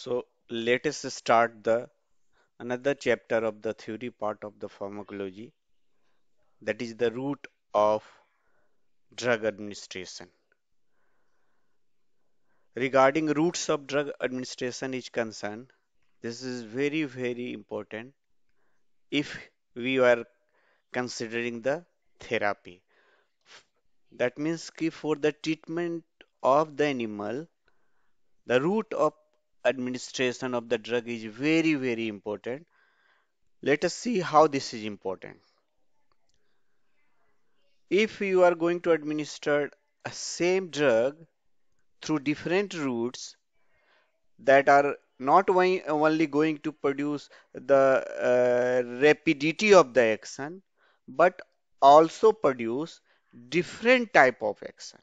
So let us start the another chapter of the theory part of the pharmacology, that is the route of drug administration. Regarding routes of drug administration is concerned, this is very important if we are considering the therapy. That means कि for the treatment of the animal, the route of administration of the drug is very important. Let us see how this is important. If you are going to administer a same drug through different routes that are not only going to produce the rapidity of the action, but also produce different type of action.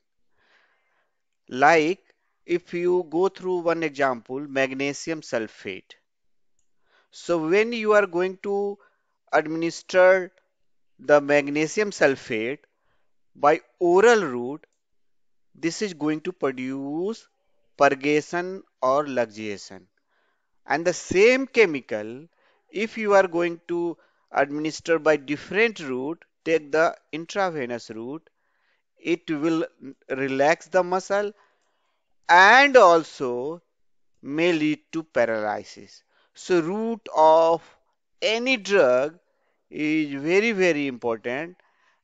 Like if you go through one example, magnesium sulfate. So when you are going to administer the magnesium sulfate by oral route, this is going to produce purgation or luxation. And the same chemical, if you are going to administer by different route, take the intravenous route, it will relax the muscle and also may lead to paralysis. So route of any drug is very important,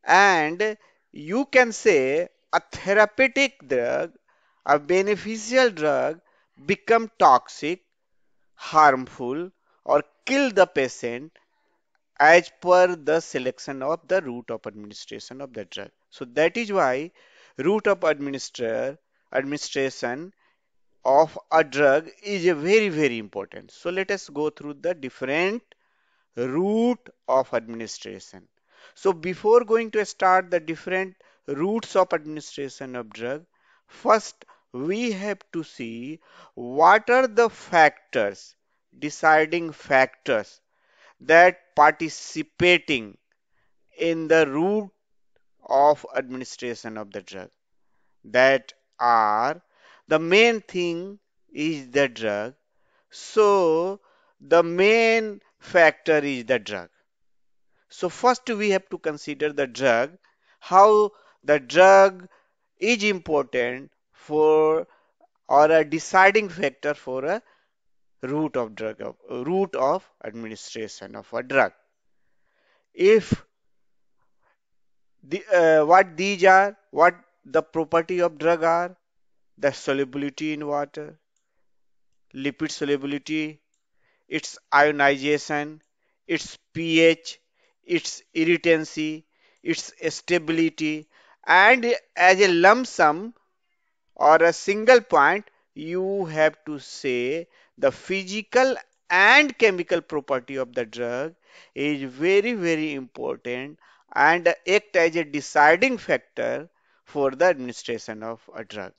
and you can say a therapeutic drug, a beneficial drug become toxic, harmful or kill the patient as per the selection of the route of administration of the drug. So that is why route of administration of a drug is a very important. So let us go through the different route of administration. So before going to start the different routes of administration of drug, first we have to see what are the factors, deciding factors that participating in the route of administration of the drug. That are the main thing is the drug. So the main factor is the drug. So first we have to consider the drug, how the drug is important for or a deciding factor for a route of administration of a drug. If what these are, what the property of drug are, the solubility in water, lipid solubility, its ionization, its pH, its irritancy, its stability, and as a lump sum or a single point, you have to say the physical and chemical property of the drug is very important and act as a deciding factor for the administration of a drug.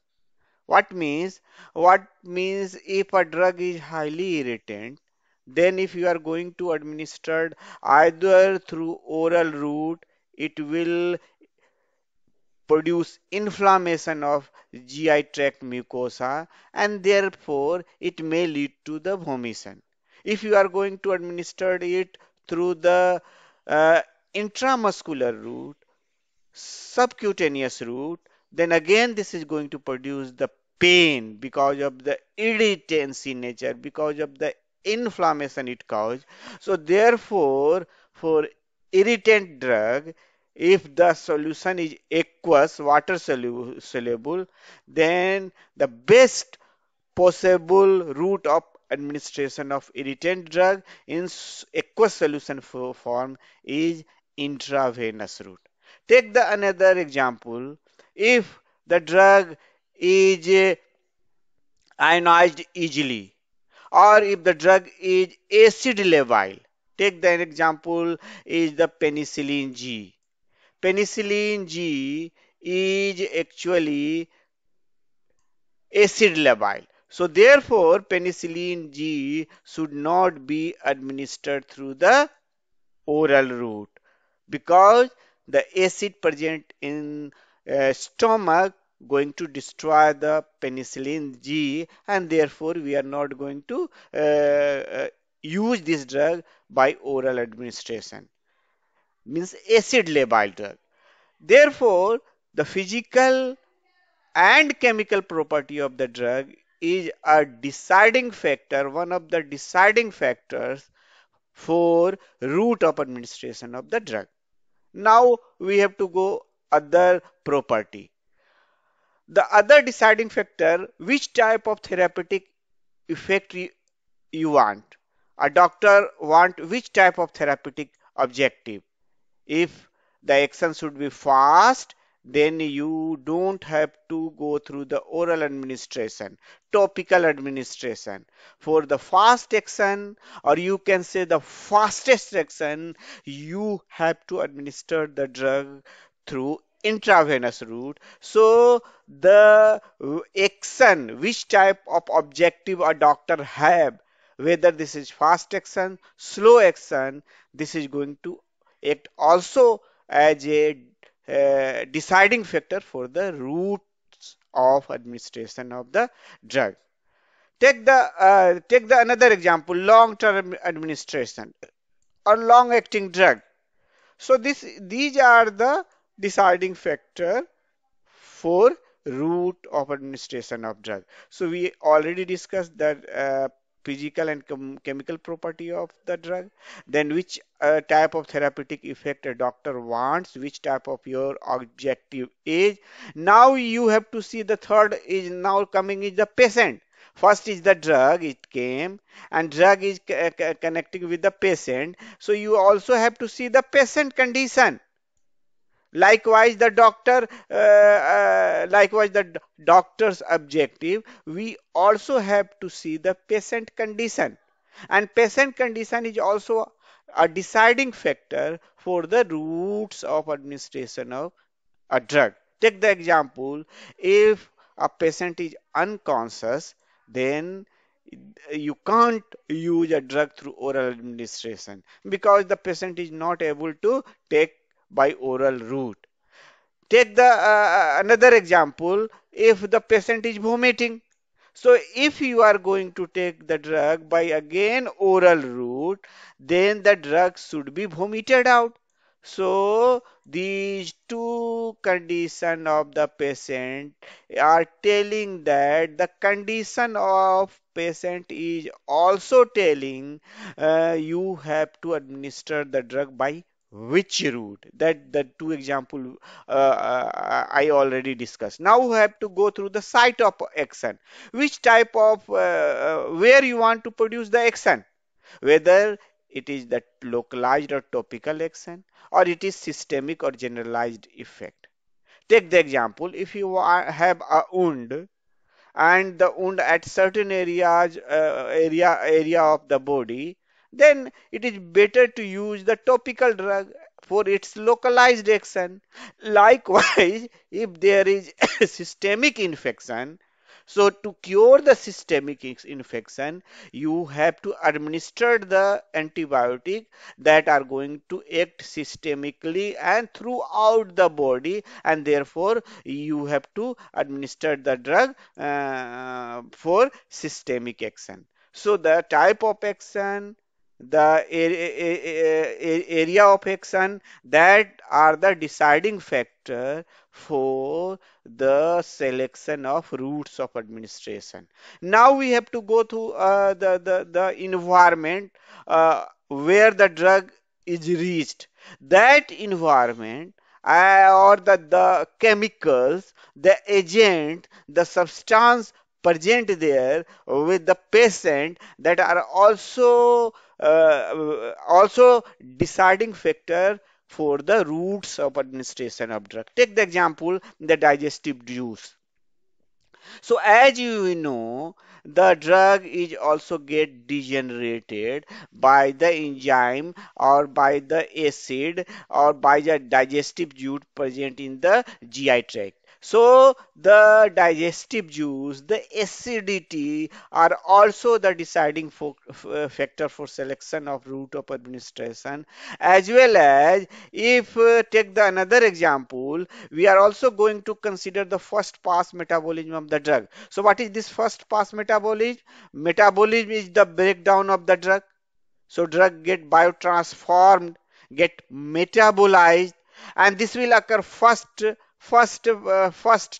What means? What means if a drug is highly irritant, then if you are going to administer either through oral route, it will produce inflammation of GI tract mucosa and therefore it may lead to the vomition. If you are going to administer it through the uh, intramuscular route, subcutaneous route, then again this is going to produce the pain because of the irritancy nature, because of the inflammation it causes. So therefore, for irritant drug, if the solution is aqueous, water soluble, then the best possible route of administration of irritant drug in aqueous solution form is intravenous route. Take the another example. If the drug is ionized easily, or if the drug is acid labile, take the example is the penicillin G. Penicillin G is actually acid labile. So therefore, penicillin G should not be administered through the oral route because the acid present in stomach going to destroy the penicillin G, and therefore we are not going to use this drug by oral administration. Means acid labile drug. Therefore, the physical and chemical property of the drug is a deciding factor, one of the deciding factors for route of administration of the drug. Now we have to go other property. The other deciding factor, which type of therapeutic effect you want. A doctor want which type of therapeutic objective. If the action should be fast, then you don't have to go through the oral administration, topical administration. For the fast action, or you can say the fastest action, you have to administer the drug through intravenous route. So the action, which type of objective a doctor have, whether this is fast action, slow action, this is going to act also as a deciding factor for the routes of administration of the drug. Take the another example, long-term administration or long-acting drug. So these are the deciding factor for route of administration of drug. So we already discussed that physical and chemical property of the drug, then which type of therapeutic effect a doctor wants, which type of your objective is. Now you have to see the third is now coming is the patient. First is the drug, it came, and drug is connecting with the patient. So you also have to see the patient condition. Likewise, the doctor's objective, we also have to see the patient condition. And patient condition is also a deciding factor for the routes of administration of a drug. Take the example, if a patient is unconscious, then you can't use a drug through oral administration because the patient is not able to take by oral route. Take the another example, if the patient is vomiting. So if you are going to take the drug by again oral route, then the drug should be vomited out. So these two condition of the patient are telling that the condition of patient is also telling you have to administer the drug by which route. That the two example I already discussed. Now we have to go through the site of action, which type of where you want to produce the action, whether it is the localized or topical action, or it is systemic or generalized effect. Take the example, if you have a wound, and the wound at certain area of the body, then it is better to use the topical drug for its localized action. Likewise, if there is systemic infection, so to cure the systemic infection, you have to administer the antibiotic that are going to act systemically and throughout the body, and therefore you have to administer the drug for systemic action. So the type of action, the area of action, that are the deciding factor for the selection of routes of administration. Now we have to go to the environment where the drug is reached. That environment or the chemicals, the agent, the substance present there with the patient, that are also deciding factor for the routes of administration of drug. Take the example, the digestive juice. So as you know, the drug is also get degenerated by the enzyme or by the acid or by the digestive juice present in the GI tract. So the digestive juice, the acidity are also the deciding factor for selection of route of administration, as well as if take the another example, we are also going to consider the first pass metabolism of the drug. So what is this first pass metabolism? Metabolism is the breakdown of the drug. So drug get biotransformed, get metabolized, and this will occur first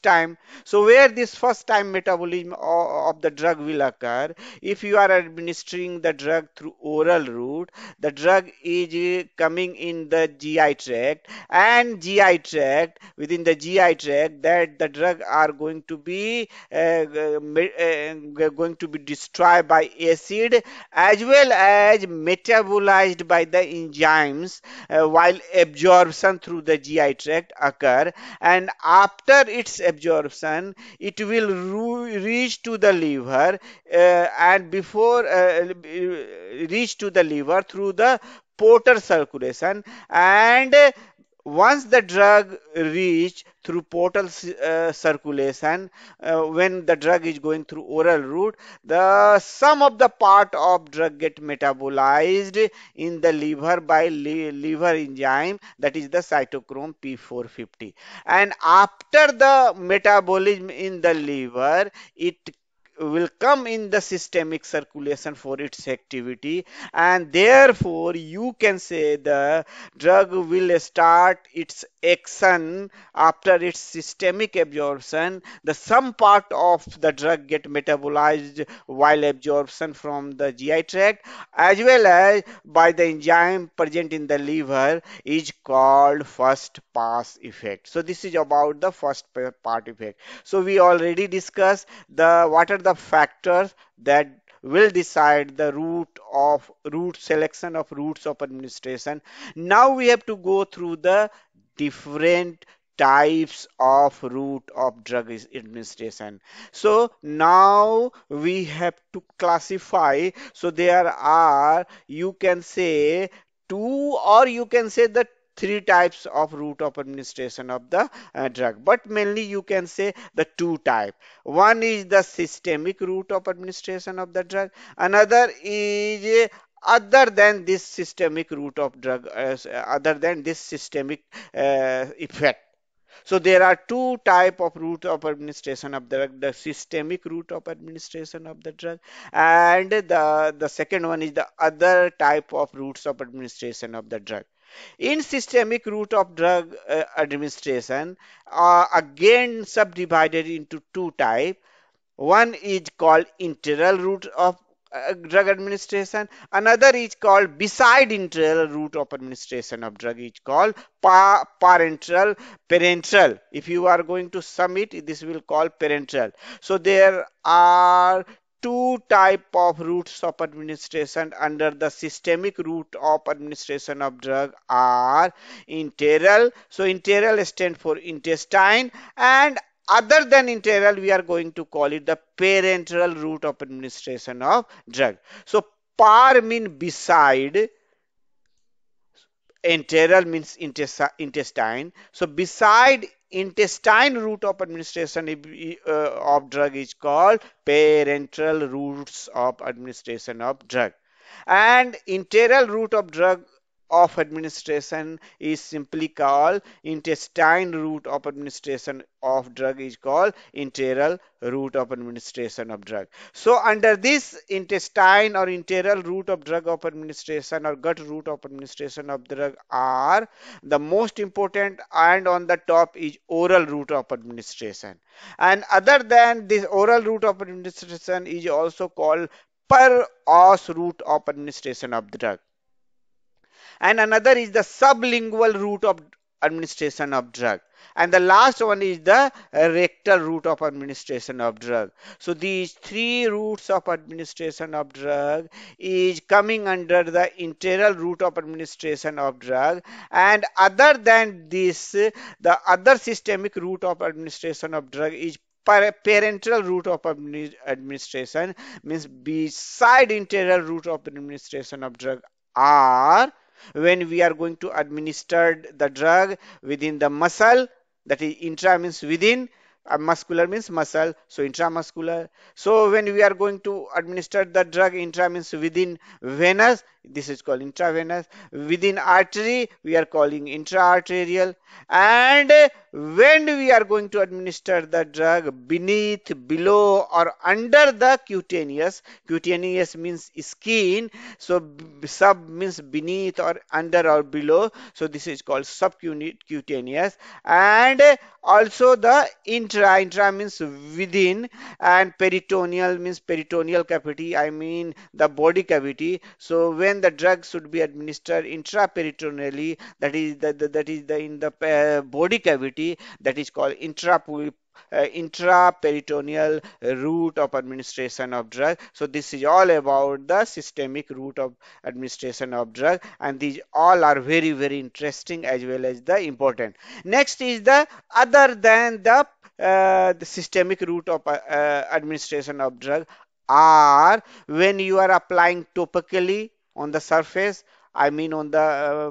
time. So where this first time metabolism of the drug will occur, if you are administering the drug through oral route, the drug is coming in the GI tract, and GI tract, within the GI tract, that the drug are going to be destroyed by acid, as well as metabolized by the enzymes, while absorption through the GI tract occur, and after its absorption it will reach to the liver, and before reach to the liver through the portal circulation, and once the drug reach through portal circulation, when the drug is going through oral route, the some of the part of drug get metabolized in the liver by liver enzyme, that is the cytochrome P450, and after the metabolism in the liver, it will come in the systemic circulation for its activity, and therefore you can say the drug will start its action after its systemic absorption. The some part of the drug get metabolized while absorption from the GI tract, as well as by the enzyme present in the liver, is called first pass effect. So this is about the first part effect. So we already discussed the what are the factors that will decide the route selection of routes of administration. Now we have to go through the different types of route of drug administration. So now we have to classify. So there are, you can say, two, or you can say the three types of route of administration of the drug, but mainly you can say the two type. One is the systemic route of administration of the drug, another is other than this systemic route of drug, other than this systemic effect. So there are two type of route of administration of the drug: the systemic route of administration of the drug, and the second one is the other type of routes of administration of the drug. In systemic route of drug administration, again subdivided into two type. One is called internal route of drug administration. Another is called beside internal route of administration of drug, is called parental. If you are going to sum it, this will call parental. So there are two type of routes of administration under the systemic route of administration of drug are internal. So internal stand for intestine, and other than internal, we are going to call it the parenteral route of administration of drug. So par mean beside, enteral means intestine. So beside intestine route of administration of drug is called parenteral routes of administration of drug, and internal route of drug of administration is simply called intestine route of administration of drug, is called internal route of administration of drug. So under this intestine or internal route of drug of administration or gut route of administration of drug are the most important, and on the top is oral route of administration, and other than this oral route of administration is also called per os route of administration of the drug, and another is the sublingual route of administration of drug, and the last one is the rectal route of administration of drug. So these three routes of administration of drug is coming under the internal route of administration of drug, and other than this, the other systemic route of administration of drug is parental route of administration, means beside internal route of administration of drug are when we are going to administer the drug within the muscle, that is intra means within, muscular means muscle, so intramuscular. So when we are going to administer the drug, intra means within venous, this is called intravenous. Within artery, we are calling intraarterial. And when we are going to administer the drug beneath, below, or under the cutaneous, cutaneous means skin, so sub means beneath or under or below, so this is called subcutaneous. And also the intra means within, and peritoneal means peritoneal cavity, I mean the body cavity. So when the drug should be administered intraperitoneally, that is the in the body cavity, that is called intraperitoneal route of administration of drug. So this is all about the systemic route of administration of drug, and these all are very very interesting as well as the important. Next is the other than the systemic route of administration of drug are when you are applying topically on the surface, I mean on the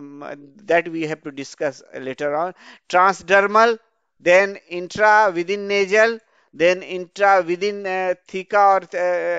that we have to discuss later on. Transdermal, then intra within nasal, then intra within theca or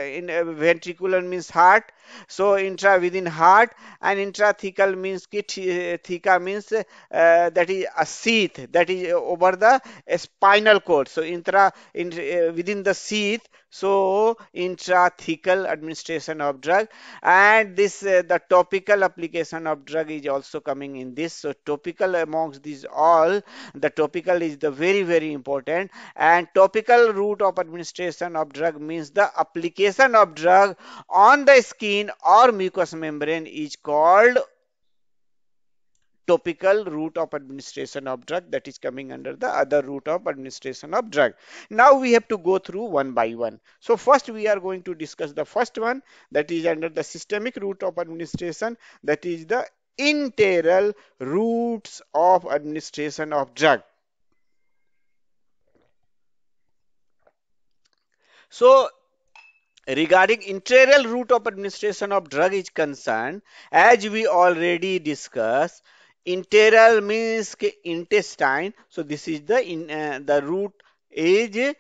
in ventricular means heart. So intra within heart, and intrathecal means theca means that is a sheath that is over the spinal cord. So within the sheath. So intrathecal administration of drug, and this the topical application of drug is also coming in this. So topical amongst these all, the topical is the very very important. And topical route of administration of drug means the application of drug on the skin or mucous membrane is called topical route of administration of drug, that is coming under the other route of administration of drug. Now we have to go through one by one. So first we are going to discuss the first one, that is under the systemic route of administration, that is the enteral routes of administration of drug. So regarding enteral route of administration of drug is concerned, as we already discussed, enteral means intestine. So this is the route is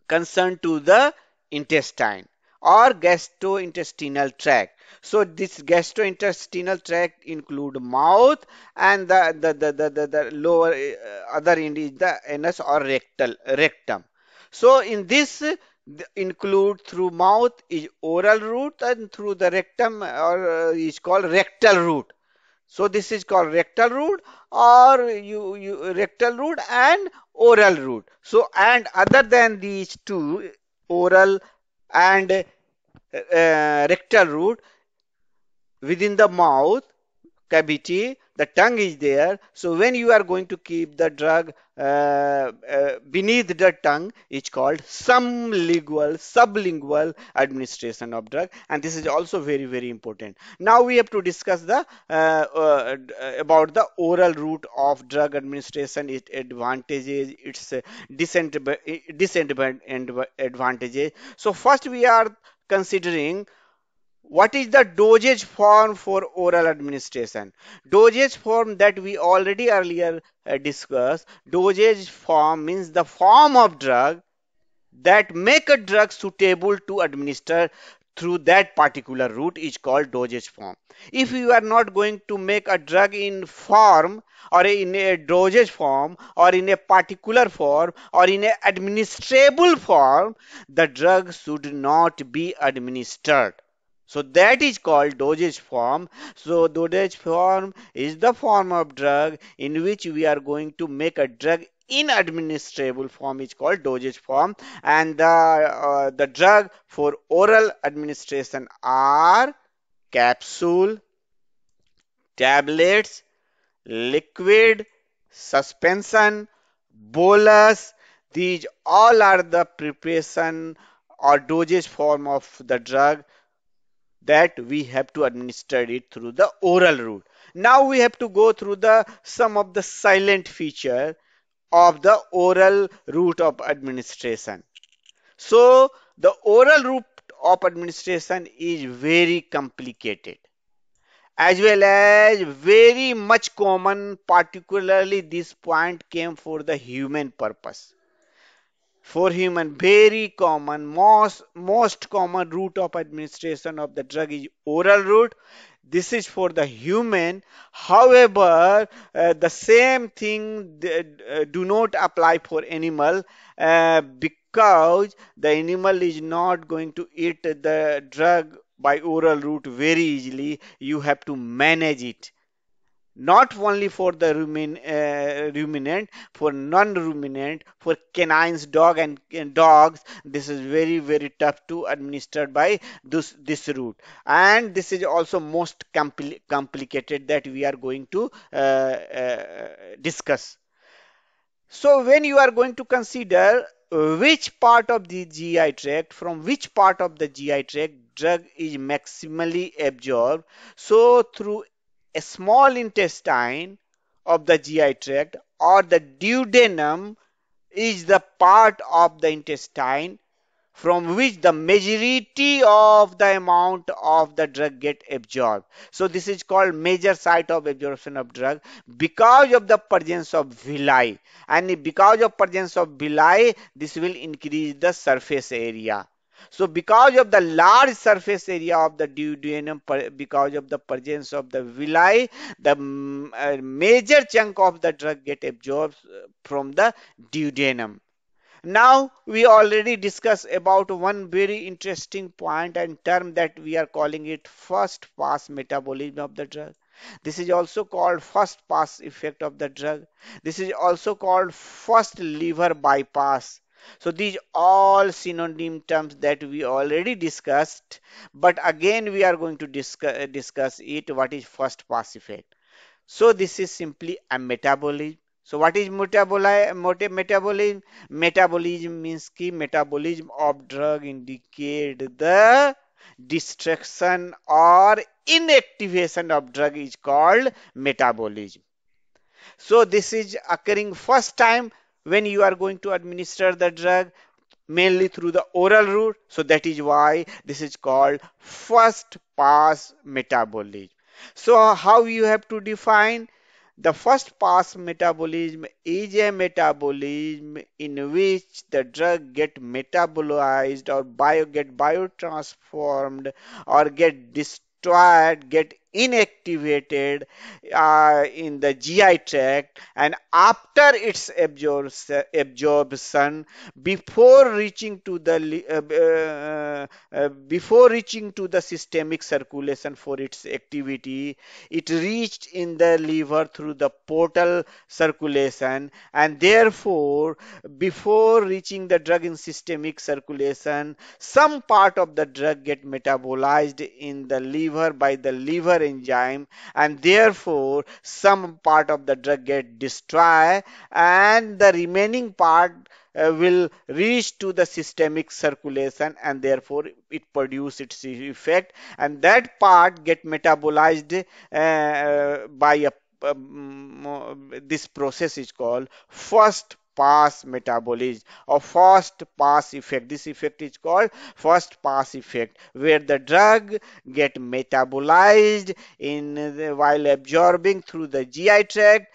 concerned to the intestine or gastrointestinal tract. So this gastrointestinal tract include mouth, and the lower other end is the anus or rectum. So in this include through mouth is oral route, and through the rectum or is called rectal route. So this is called rectal route, or you rectal route and oral route. So and other than these two, oral and rectal route, within the mouth cavity, the tongue is there. So when you are going to keep the drug beneath the tongue, it's called sublingual administration of drug, and this is also very very important. Now we have to discuss the about the oral route of drug administration, its advantages, its disadvantages. So first we are considering what is the dosage form for oral administration. Dosage form that we already earlier discussed. Dosage form means the form of drug that make a drug suitable to administer through that particular route is called dosage form. If you are not going to make a drug in form or in a dosage form or in a particular form or in a administrable form, the drug should not be administered. So that is called dosage form. So dosage form is the form of drug in which we are going to make a drug in administrable form is called dosage form. And the drug for oral administration are capsule, tablets, liquid, suspension, bolus. These all are the preparation or dosage form of the drug that we have to administer it through the oral route. Now we have to go through the some of the silent feature of the oral route of administration. So the oral route of administration is very complicated, as well as very much common, particularly this point came for the human purpose. For human, very common, most common route of administration of the drug is oral route. This is for the human. However, the same thing do not apply for animal, because the animal is not going to eat the drug by oral route very easily. You have to manage it, not only for the ruminant, for non-ruminant, for canines, and dogs. This is very, very tough to administer by this route, and this is also most complicated that we are going to discuss. So when you are going to consider which part of the GI tract, from which part of the GI tract drug is maximally absorbed, so through a small intestine of the GI tract, or the duodenum is the part of the intestine from which the majority of the amount of the drug get absorbed. So this is called major site of absorption of drug, because of the presence of villi, and because of presence of villi, this will increase the surface area. So because of the large surface area of the duodenum, because of the presence of the villi, the major chunk of the drug get absorbed from the duodenum. Now we already discussed about one very interesting point and term that we are calling it first pass metabolism of the drug. This is also called first pass effect of the drug. This is also called first liver bypass. So these all synonym terms that we already discussed, but again we are going to discuss it. What is first pass effect? So this is simply a metabolism. So what is metabolism? Metabolism means ki metabolism of drug indicate the destruction or inactivation of drug is called metabolism. So this is occurring first time when you are going to administer the drug, mainly through the oral route. So that is why this is called first pass metabolism. So how you have to define? The first pass metabolism is a metabolism in which the drug get metabolized or get biotransformed or get destroyed, get inactivated in the GI tract, and after its absorption, before reaching to the before reaching to the systemic circulation for its activity, it reached in the liver through the portal circulation, and therefore before reaching the drug in systemic circulation, some part of the drug get metabolized in the liver by the liver enzyme, and therefore some part of the drug get destroyed, and the remaining part will reach to the systemic circulation, and therefore it produce its effect, and that part get metabolized by a this process is called first pass metabolism or first pass effect. This effect is called first pass effect, where the drug get metabolized while absorbing through the GI tract,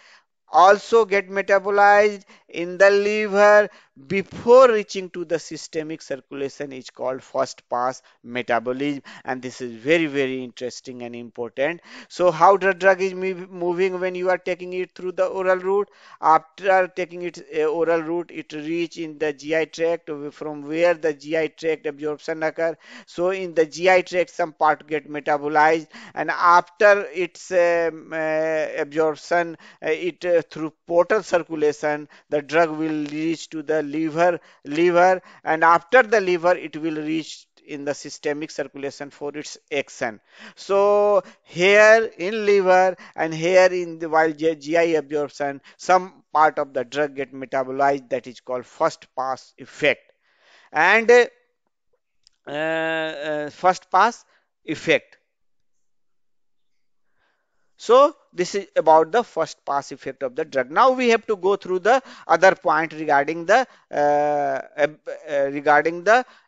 also get metabolized in the liver before reaching to the systemic circulation is called first pass metabolism, and this is very, very interesting and important. So how the drug is moving when you are taking it through the oral route? After taking it oral route, it reach in the GI tract, from where the GI tract absorption occur. So in the GI tract some part get metabolized, and after its absorption, it through portal circulation, the drug will reach to the liver, and after the liver it will reach in the systemic circulation for its action. So here in liver and here in the while GI absorption, some part of the drug get metabolized, that is called first pass effect. And first pass effect. So this is about the first pass effect of the drug. Now we have to go through the other point regarding the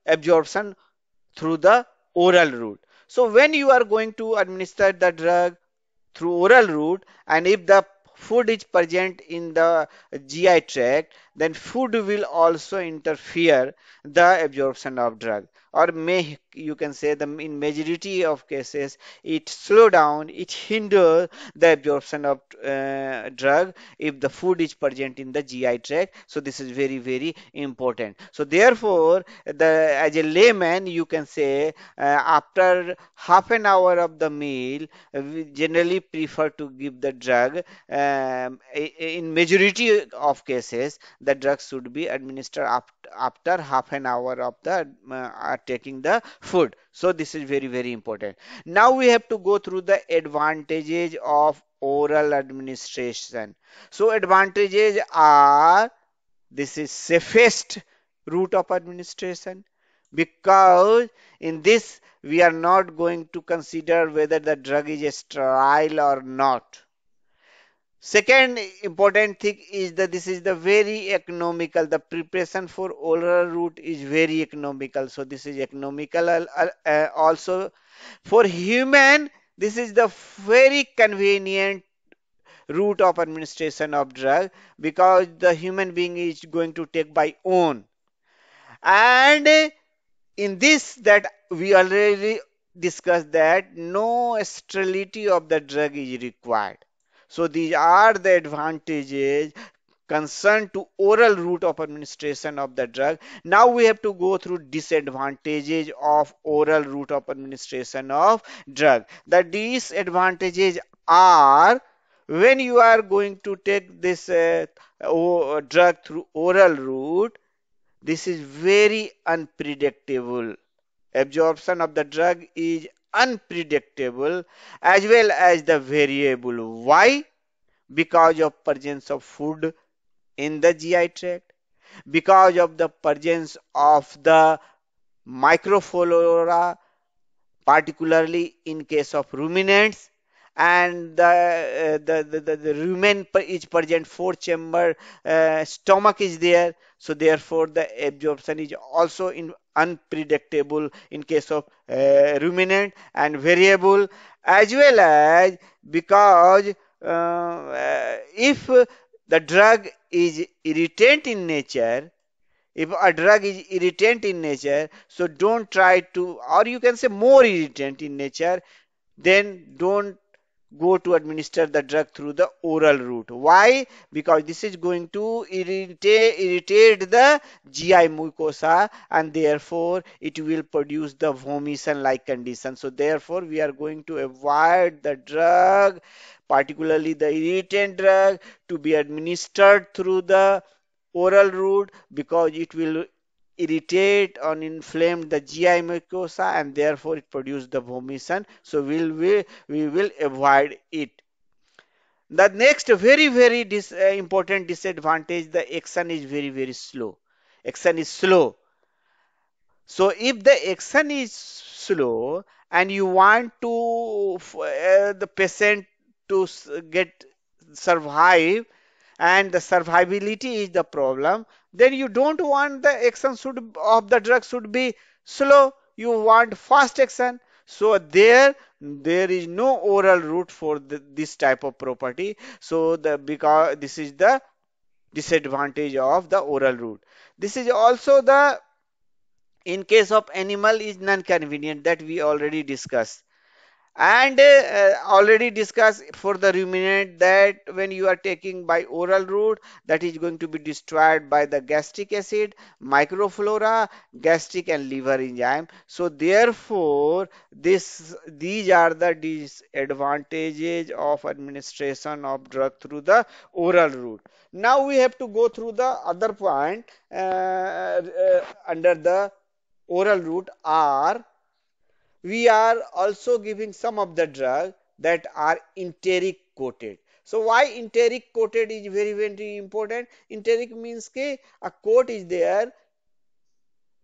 absorption through the oral route. So when you are going to administer the drug through oral route, and if the food is present in the GI tract, then food will also interfere the absorption of drug, or may you can say the in majority of cases it slow down, it hinder the absorption of drug if the food is present in the GI tract. So this is very very important. So therefore, as a layman you can say after half an hour of the meal, we generally prefer to give the drug. In majority of cases, the drug should be administered after half an hour of the taking the food. So this is very very important. Now we have to go through the advantages of oral administration. So advantages are, this is safest route of administration, because in this we are not going to consider whether the drug is sterile or not. Second important thing is that this is the very economical. The preparation for oral route is very economical. So this is economical also for human. This is the very convenient route of administration of drug, because the human being is going to take by own. And in this, that we already discussed that no sterility of the drug is required. So these are the advantages concerned to oral route of administration of the drug. Now we have to go through disadvantages of oral route of administration of drug. The disadvantages are, when you are going to take this drug through oral route, this is very unpredictable. Absorption of the drug is unpredictable as well as the variable. Why? Because of presence of food in the GI tract, because of the presence of the microflora, particularly in case of ruminants, and the rumen is present four chamber stomach is there. So therefore the absorption is also in unpredictable in case of ruminant, and variable, as well as because if the drug is irritant in nature, if a drug is irritant in nature, so don't try to, or you can say more irritant in nature, then don't go to administer the drug through the oral route. Why? Because this is going to irritate the GI mucosa, and therefore it will produce the vomition like condition. So therefore we are going to avoid the drug, particularly the irritant drug, to be administered through the oral route, because it will irritate or inflame the GI mucosa, and therefore it produces the vomition. So we will avoid it. The next very very important disadvantage, the action is very very slow. Action is slow. So if the action is slow and you want to the patient to get survive, and the survivability is the problem, then you don't want the action should of the drug should be slow. You want fast action. So there is no oral route for this type of property. So the because this is the disadvantage of the oral route. This is also the, in case of animal, is non-convenient, that we already discussed. And already discussed for the ruminant, that when you are taking by oral route, that is going to be destroyed by the gastric acid, microflora, gastric and liver enzyme. So therefore these are the disadvantages of administration of drug through the oral route. Now we have to go through the other point under the oral route are, we are also giving some of the drug that are enteric coated. So why enteric coated is very very important? Enteric means कि a coat is there.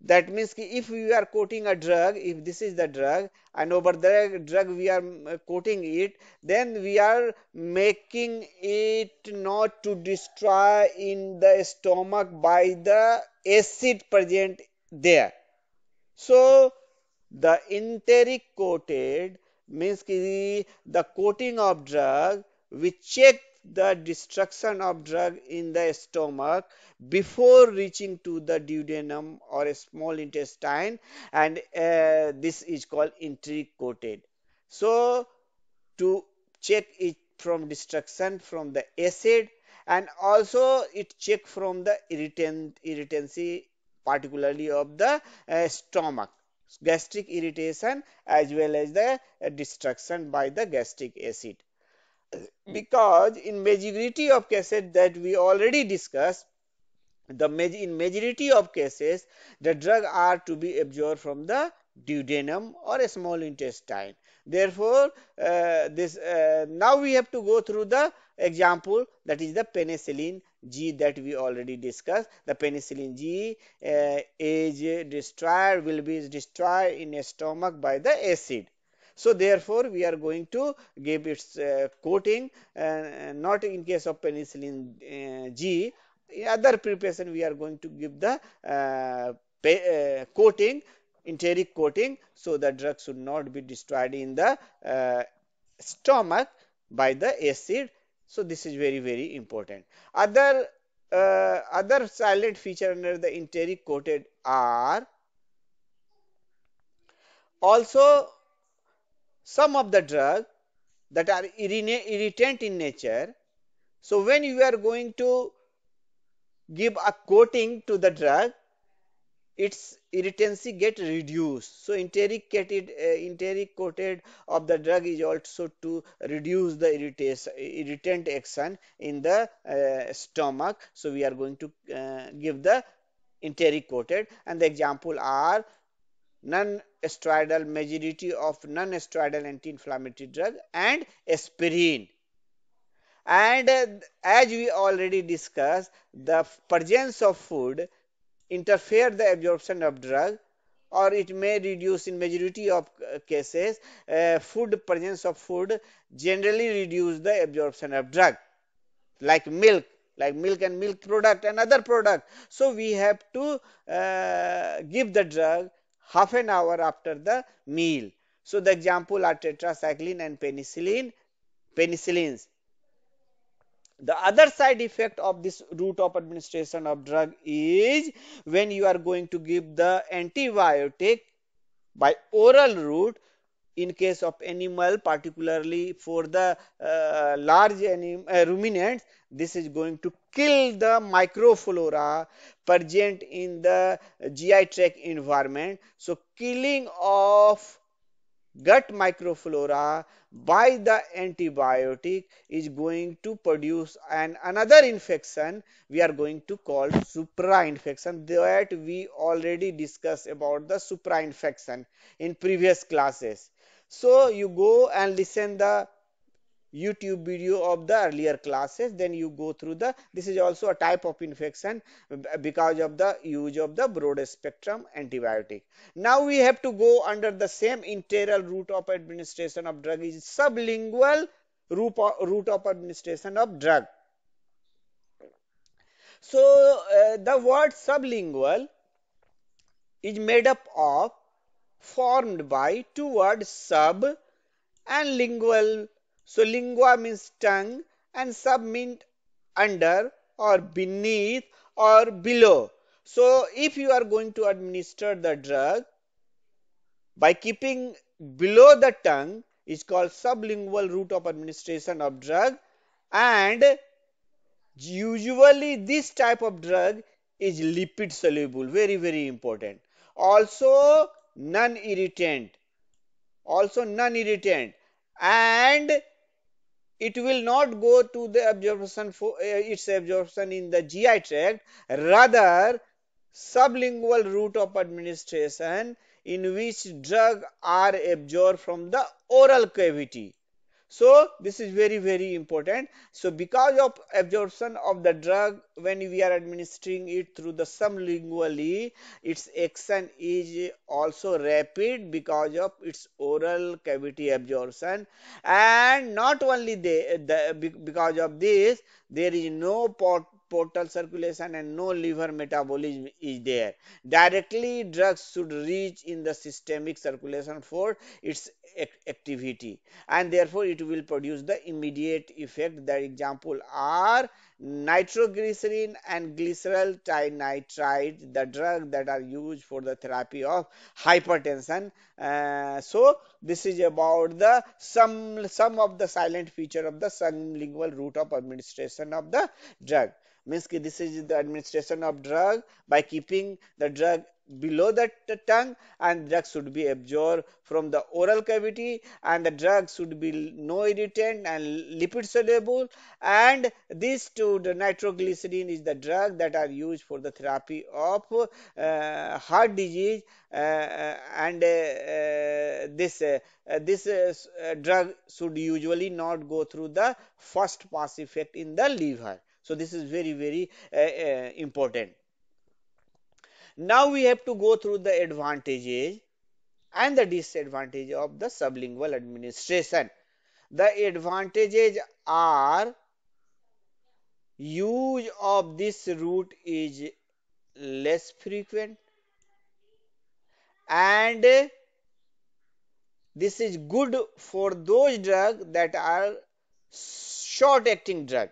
That means कि if we are coating a drug, if this is the drug, and over the drug we are coating it, then we are making it not to destroy in the stomach by the acid present there. So the enteric coated means the coating of drug, we check the destruction of drug in the stomach before reaching to the duodenum or a small intestine, and this is called entry coated. So to check it from destruction from the acid, and also it check from the irritancy, particularly of the stomach, gastric irritation, as well as the destruction by the gastric acid. Because in majority of cases that we already discussed, in majority of cases the drug are to be absorbed from the duodenum or a small intestine. Therefore this now we have to go through the example, that is the penicillin G that we already discussed. The penicillin G is destroyed, will be destroyed in a stomach by the acid. So therefore we are going to give its coating, not in case of penicillin G. In other preparation we are going to give the coating, enteric coating, so the drug should not be destroyed in the stomach by the acid. So this is very, very important. Other silent feature under the enteric coated are also some of the drugs that are irritant in nature. So when you are going to give a coating to the drug, its irritancy get reduced. So enteric coated of the drug is also to reduce the irritant action in the stomach. So we are going to give the enteric coated, and the example are non-steroidal, majority of non-steroidal anti-inflammatory drug, and aspirin. And as we already discussed, the presence of food interfere the absorption of drug, or it may reduce in majority of cases. Presence of food generally reduce the absorption of drug, like milk and milk product and other product. So we have to give the drug half an hour after the meal. So the example are tetracycline and penicillins. The other side effect of this route of administration of drug is when you are going to give the antibiotic by oral route. In case of animal, particularly for the large ruminants, this is going to kill the microflora present in the GI tract environment. So killing of gut microflora by the antibiotic is going to produce another infection we are going to call supra infection, that we already discussed about the supra infection in previous classes. So you go and listen the YouTube video of the earlier classes, then you go through this is also a type of infection because of the use of the broad spectrum antibiotic. Now we have to go under the same enteral route of administration of drug, is sublingual route of administration of drug. So the word sublingual is made up of, formed by two words, sub and lingual. So lingua means tongue and sub means under or beneath or below. So if you are going to administer the drug by keeping below the tongue, is called sublingual route of administration of drug, and usually this type of drug is lipid soluble, very, very important. Also non-irritant, and it will not go to the absorption for its absorption in the GI tract, rather sublingual route of administration in which drug are absorbed from the oral cavity. So this is very, very important. So because of absorption of the drug, when we are administering it through the sublingually, its action is also rapid because of its oral cavity absorption. And not only because of this, there is no portal circulation and no liver metabolism is there. Directly drugs should reach in the systemic circulation for its activity, and therefore it will produce the immediate effect. The example are nitroglycerin and glyceryl trinitride, the drug that are used for the therapy of hypertension. So this is about the some of the silent feature of the sublingual route of administration of the drug. Means this is the administration of drug by keeping the drug below the tongue, and drug should be absorbed from the oral cavity, and the drug should be no irritant and lipid soluble, and these two, the nitroglycerin is the drug that are used for the therapy of heart disease, and this drug should usually not go through the first pass effect in the liver. So this is very important. Now we have to go through the advantages and the disadvantage of the sublingual administration. The advantages are use of this route is less frequent, and this is good for those drugs that are short acting drug.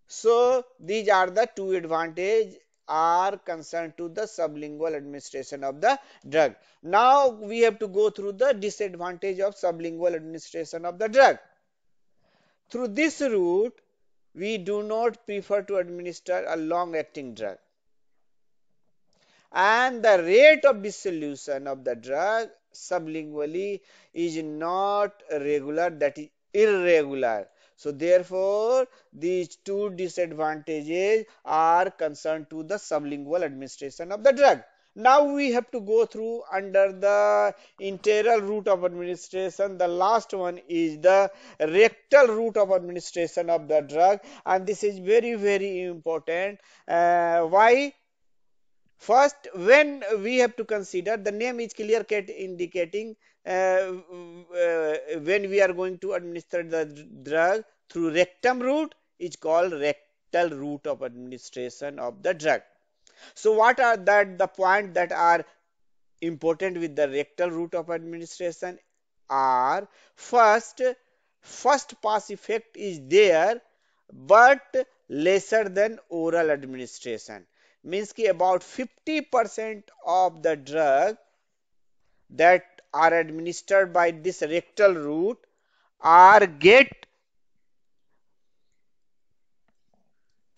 So these are the two advantages are concerned to the sublingual administration of the drug. Now we have to go through the disadvantage of sublingual administration of the drug. Through this route, we do not prefer to administer a long acting drug, and the rate of dissolution of the drug sublingually is not regular, that is irregular. So therefore these two disadvantages are concerned to the sublingual administration of the drug. Now we have to go through under the enteral route of administration. The last one is the rectal route of administration of the drug, and this is very important. Why? First, when we have to consider, the name is clear cut indicating when we are going to administer the drug through rectum route is called rectal route of administration of the drug. So what are the points that are important with the rectal route of administration are: first pass effect is there but lesser than oral administration. Means कि about 50% of the drug that are administered by this rectal route are get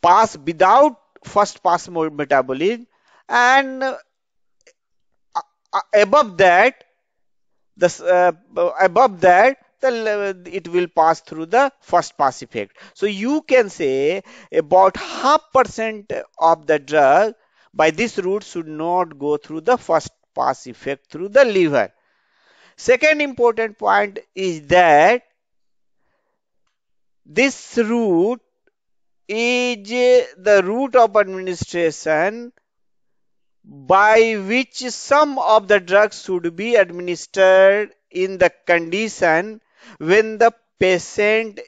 pass without first pass metabolism, and above that it will pass through the first pass effect. So you can say about 0.5% of the drug by this route should not go through the first pass effect through the liver. Second important point is that this route is the route of administration by which some of the drugs should be administered in the condition when the patient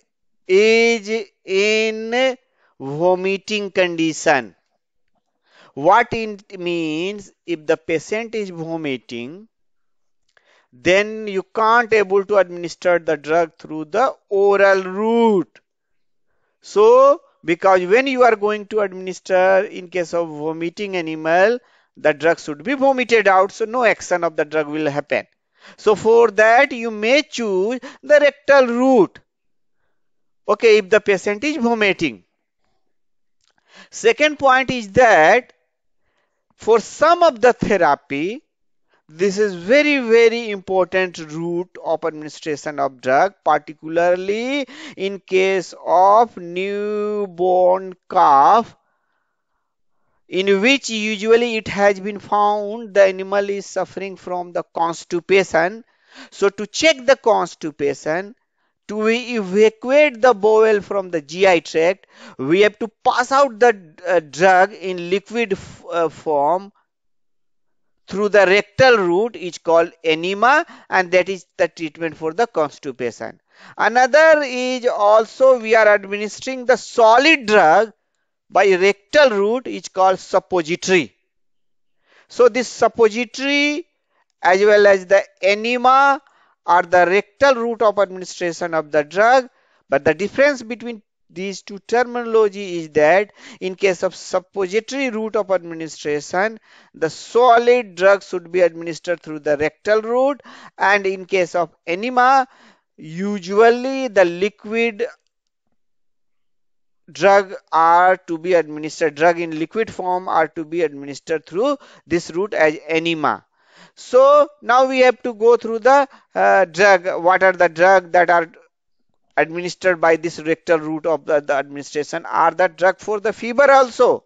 is in vomiting condition. What it means, if the patient is vomiting, then you can't able to administer the drug through the oral route. So because when you are going to administer in case of vomiting animal, the drug should be vomited out, so no action of the drug will happen. So for that you may choose the rectal route, okay, if the patient is vomiting. Second point is that for some of the therapy, this is very important route of administration of drug, particularly in case of newborn calf, in which usually it has been found the animal is suffering from the constipation. So to check the constipation, to evacuate the bowel from the GI tract, we have to pass out the drug in liquid form through the rectal route, is called enema, and that is the treatment for the constipation. Another is also we are administering the solid drug by rectal route is called suppository. So this suppository as well as the enema are the rectal route of administration of the drug. But the difference between these two terminology is that in case of suppository route of administration, the solid drug should be administered through the rectal route, and in case of enema, usually the liquid drug in liquid form are to be administered through this route as enema. So now we have to go through the drug. What are the drugs that are administered by this rectal route of the administration? Are the drug for the fever also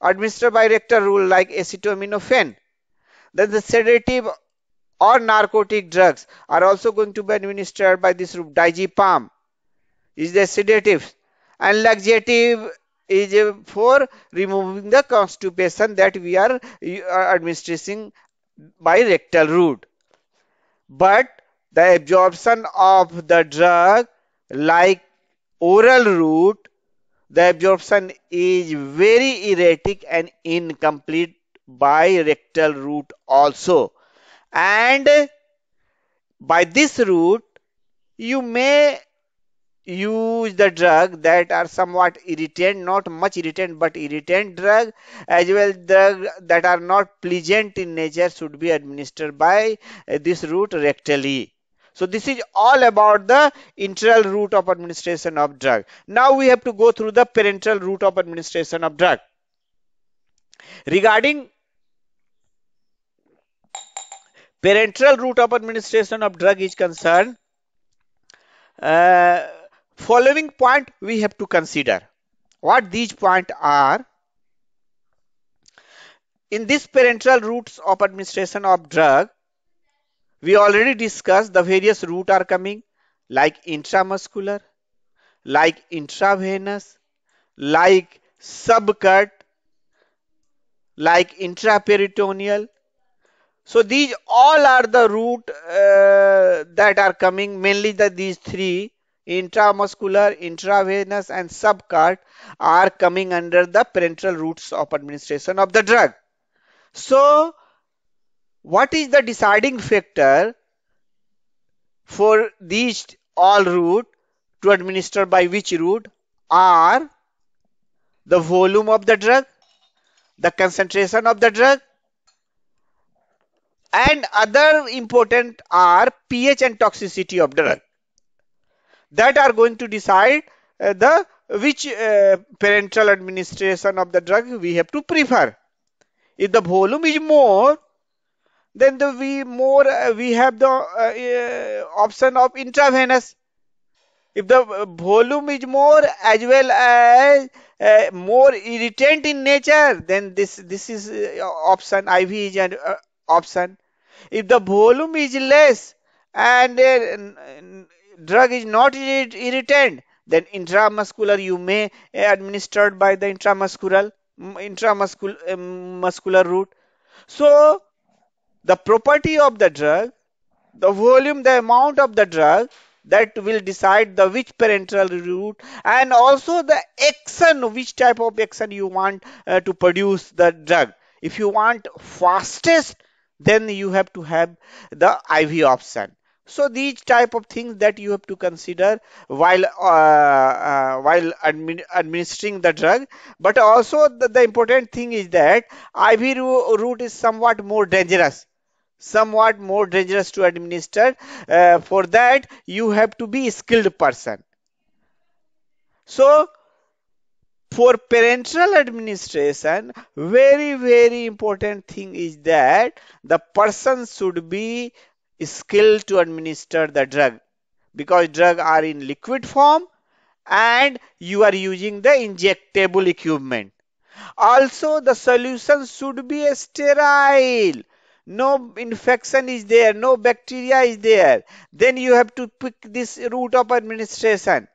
administered by rectal route like acetaminophen? Then the sedative or narcotic drugs are also going to be administered by this route. Diazepam is the sedative, and laxative is for removing the constipation that we are administering by rectal route. But the absorption of the drug like oral route, the absorption is very erratic and incomplete by rectal route also. And by this route, you may use the drug that are somewhat irritant, not much irritant, but irritant drug, as well drug that are not pleasant in nature should be administered by this route rectally. So this is all about the internal route of administration of drug. Now we have to go through the parental route of administration of drug. Regarding parental route of administration of drug is concerned, following point we have to consider. What these points are: in this parental routes of administration of drug, we already discussed the various routes are coming like intramuscular, like intravenous, like subcut, like intraperitoneal. So these all are the route that are coming, mainly these three: intramuscular, intravenous and subcut are coming under the parental routes of administration of the drug. So what is the deciding factor for these all route to administer by which route? Are the volume of the drug, the concentration of the drug, and other important are pH and toxicity of drug, that are going to decide the which parental administration of the drug we have to prefer. If the volume is more, then we have the option of intravenous. If the volume is more as well as more irritant in nature, then this is option IV is an option. If the volume is less and drug is not irritant, then intramuscular you may administered by the intramuscular route. So the property of the drug, the volume, the amount of the drug, that will decide the which parental route, and also the action, which type of action you want to produce the drug. If you want fastest, then you have to have the IV option. So these type of things that you have to consider while administering the drug. But also the important thing is that IV route is somewhat more dangerous to administer. For that you have to be a skilled person. So for parenteral administration, very important thing is that the person should be skilled to administer the drug, because drug are in liquid form and you are using the injectable equipment. Also the solution should be sterile. No infection is there, no bacteria is there. Then you have to pick this route of administration,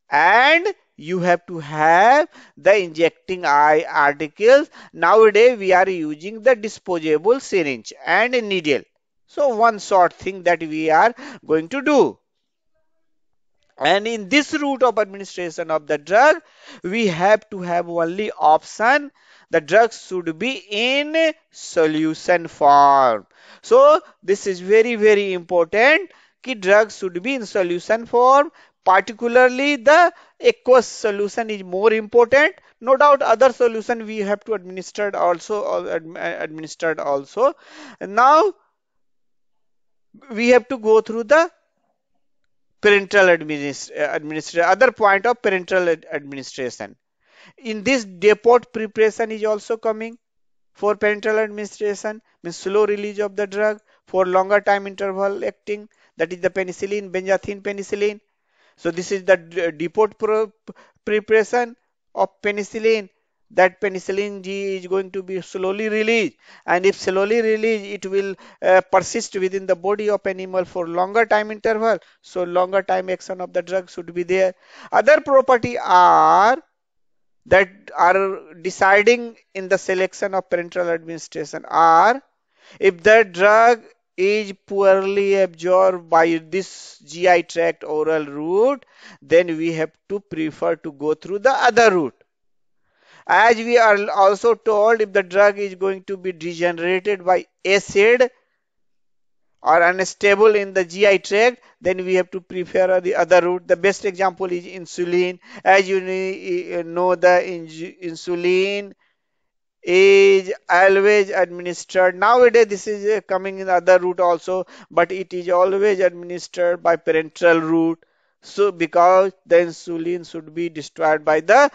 and you have to have the injecting articles. Nowadays we are using the disposable syringe and a needle. So one short thing that we are going to do. And in this route of administration of the drug, we have to have only option. The drug should be in solution form. So this is very, very important. Ki drug should be in solution form. Particularly the aqueous solution is more important. No doubt other solution we have to administered also. Now we have to go through the administration, other point of parental administration. In this depot preparation is also coming for parental administration, means slow release of the drug for longer time interval acting, that is the penicillin, benzathine penicillin. So this is the depot preparation of penicillin. That penicillin G is going to be slowly released, and if slowly released, it will persist within the body of animal for longer time interval. So longer time action of the drug should be there. Other property are that are deciding in the selection of parenteral administration are if the drug is poorly absorbed by this GI tract oral route, then we have to prefer to go through the other route. As we are also told, if the drug is going to be degenerated by acid or unstable in the GI tract, then we have to prefer the other route. The best example is insulin. As you know, the insulin is always administered. Nowadays, this is coming in the other route also, but it is always administered by parenteral route. So, because the insulin should be destroyed by the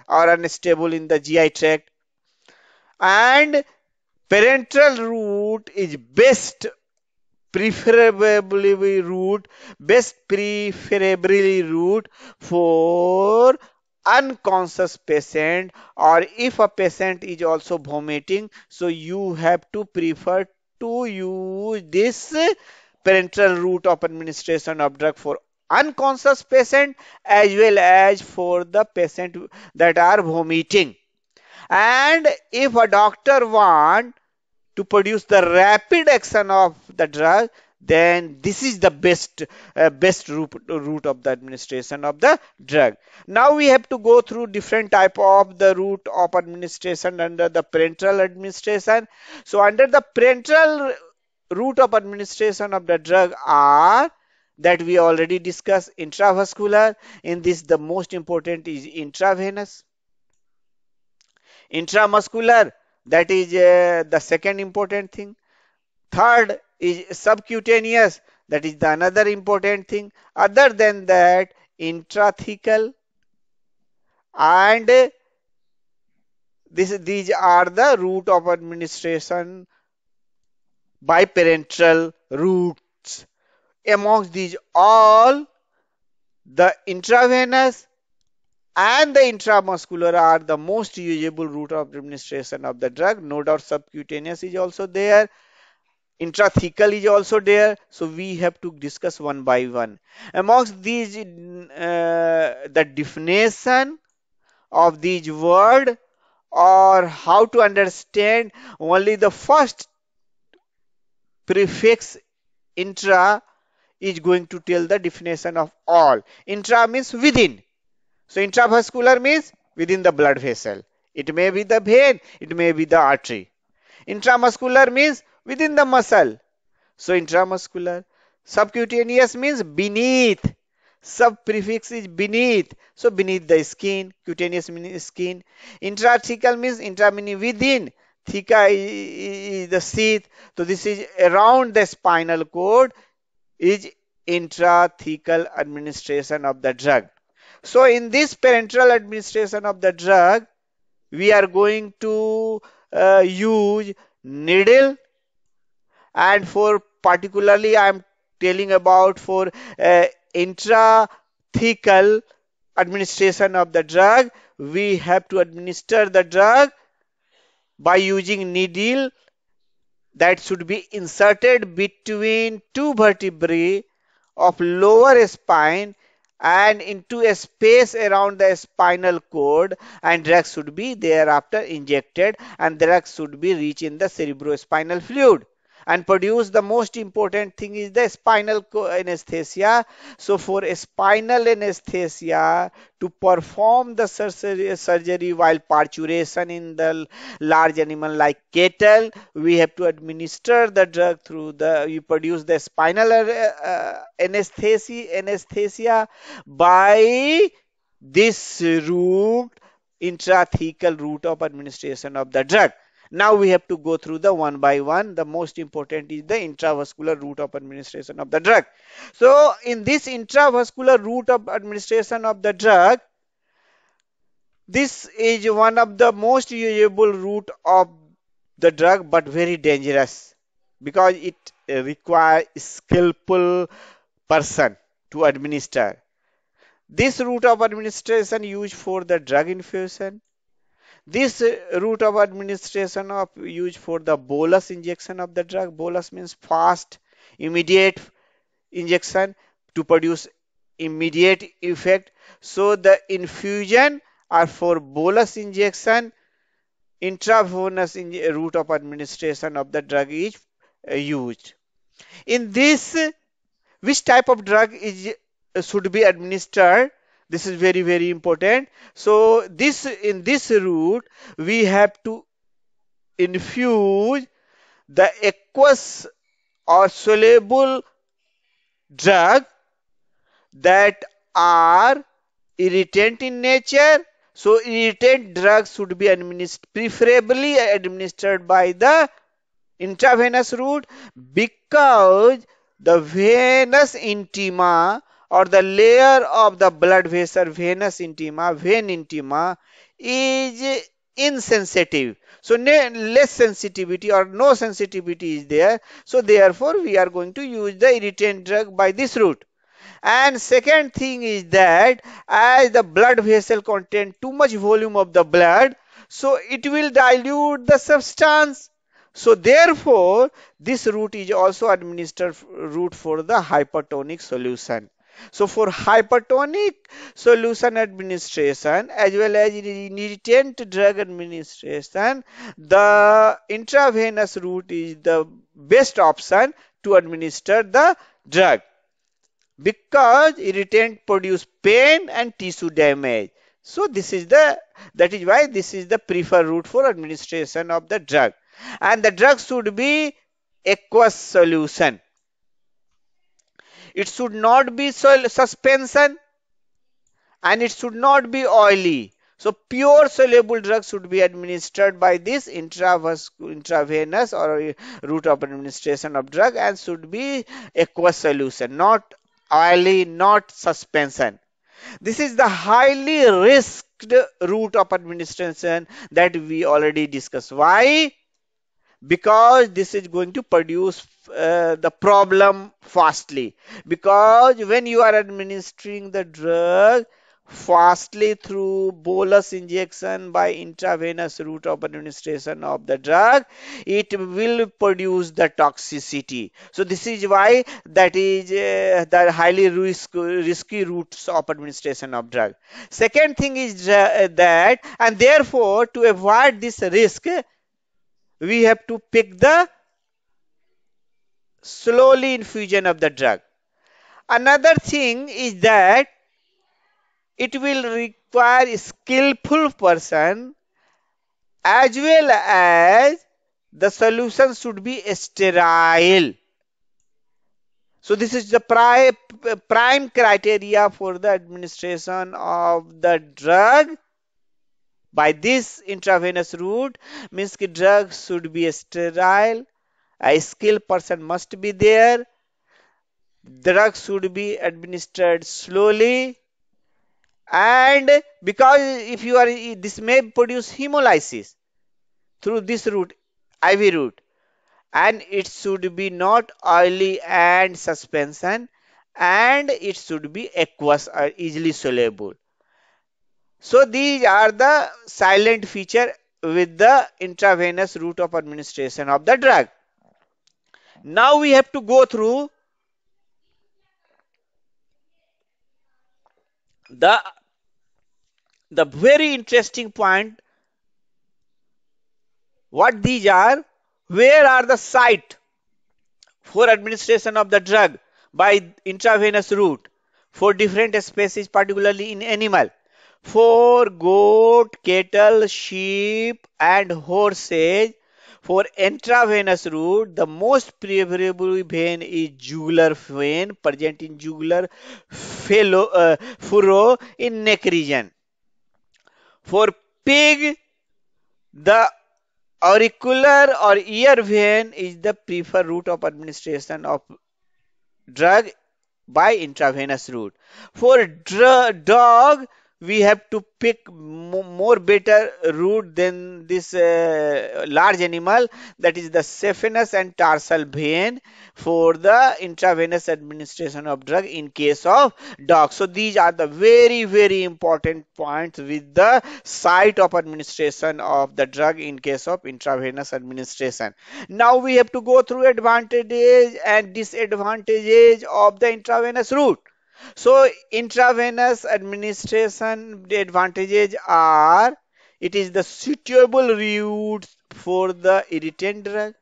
or unstable in the GI tract, and parenteral route is best preferably route for unconscious patient, or if a patient is also vomiting, so you have to prefer to use this parenteral route of administration of drug for unconscious patient as well as for the patient that are vomiting. And if a doctor want to produce the rapid action of the drug, then this is the best route of the administration of the drug. Now we have to go through different type of the route of administration under the parenteral administration. So under the parenteral route of administration of the drug are that we already discussed intravascular. In this, the most important is intravenous. Intramuscular, that is the second important thing. Third is subcutaneous, that is the another important thing. Other than that, intrathecal, and these are the route of administration by parenteral routes. Amongst these all, the intravenous and the intramuscular are the most usable route of administration of the drug. No doubt subcutaneous is also there. Intrathecal is also there. So we have to discuss one by one. Amongst these, the definition of these word or how to understand, only the first prefix intra is going to tell the definition of all. Intra means within. So intravascular means within the blood vessel. It may be the vein, it may be the artery. Intramuscular means within the muscle. So intramuscular. Subcutaneous means beneath. Sub prefix is beneath. So beneath the skin. Cutaneous means skin. Intrathecal means intra meaning within. Theca is the sheath. So this is around the spinal cord is intrathecal administration of the drug. So in this parenteral administration of the drug, we are going to use needle, and for particularly I am telling about for intrathecal administration of the drug, we have to administer the drug by using needle that should be inserted between two vertebrae of lower spine and into a space around the spinal cord, and drug should be thereafter injected, and drug should be reach in the cerebrospinal fluid. and produce the most important thing is the spinal anesthesia. So for a spinal anesthesia to perform the surgery while parturition in the large animal like cattle, we have to administer the drug through the, you produce the spinal anesthesia by this route, intrathecal route of administration of the drug. Now we have to go through the one by one. The most important is the intravascular route of administration of the drug. So in this intravascular route of administration of the drug, this is one of the most usable route of the drug, but very dangerous because it requires skillful person to administer. This route of administration used for the drug infusion. This route of administration of used for the bolus injection of the drug. Bolus means fast, immediate injection to produce immediate effect. So the infusion are for bolus injection. Intravenous route of administration of the drug is used. In this, which type of drug is should be administered? This is very, very important. So this, in this route we have to infuse the aqueous or soluble drug that are irritant in nature. So irritant drugs should be preferably administered by the intravenous route, because the venous intima or the layer of the blood vessel, venous intima, vein intima, is insensitive. So less sensitivity or no sensitivity is there. So therefore we are going to use the irritant drug by this route. And second thing is that as the blood vessel contain too much volume of the blood, so it will dilute the substance. So therefore this route is also administered route for the hypertonic solution. So for hypertonic solution administration as well as irritant drug administration, the intravenous route is the best option to administer the drug, because irritant produce pain and tissue damage. So this is the, that is why this is the preferred route for administration of the drug. And the drug should be aqueous solution. It should not be suspension, and it should not be oily. So pure soluble drugs should be administered by this intravenous or route of administration of drug, and should be aqueous solution, not oily, not suspension. This is the highly risked route of administration that we already discussed. Why? Because this is going to produce the problem fastly. Because when you are administering the drug fastly through bolus injection by intravenous route of administration of the drug, it will produce the toxicity. So this is why that is the highly risky routes of administration of drug. Second thing is that, and therefore to avoid this risk, we have to pick the slowly infusion of the drug. Another thing is that it will require a skillful person, as well as the solution should be sterile. So this is the prime criteria for the administration of the drug by this intravenous route. Means the drug should be sterile, a skilled person must be there, drug should be administered slowly, and because if you are, this may produce hemolysis through this route, IV route, and it should be not oily and suspension, and it should be aqueous or easily soluble. So these are the silent feature with the intravenous route of administration of the drug. Now we have to go through the very interesting point. What these are, where are the site for administration of the drug by intravenous route for different species, particularly in animal. For goat, cattle, sheep, and horses, for intravenous route, the most preferable vein is jugular vein, present in jugular furrow in neck region. For pig, the auricular or ear vein is the preferred route of administration of drug by intravenous route. For dog, we have to pick more better route than this large animal, that is the saphenous and tarsal vein for the intravenous administration of drug in case of dog. So these are the very important points with the site of administration of the drug in case of intravenous administration. Now we have to go through advantages and disadvantages of the intravenous route. So intravenous administration, the advantages are it is the suitable route for the irritant drug.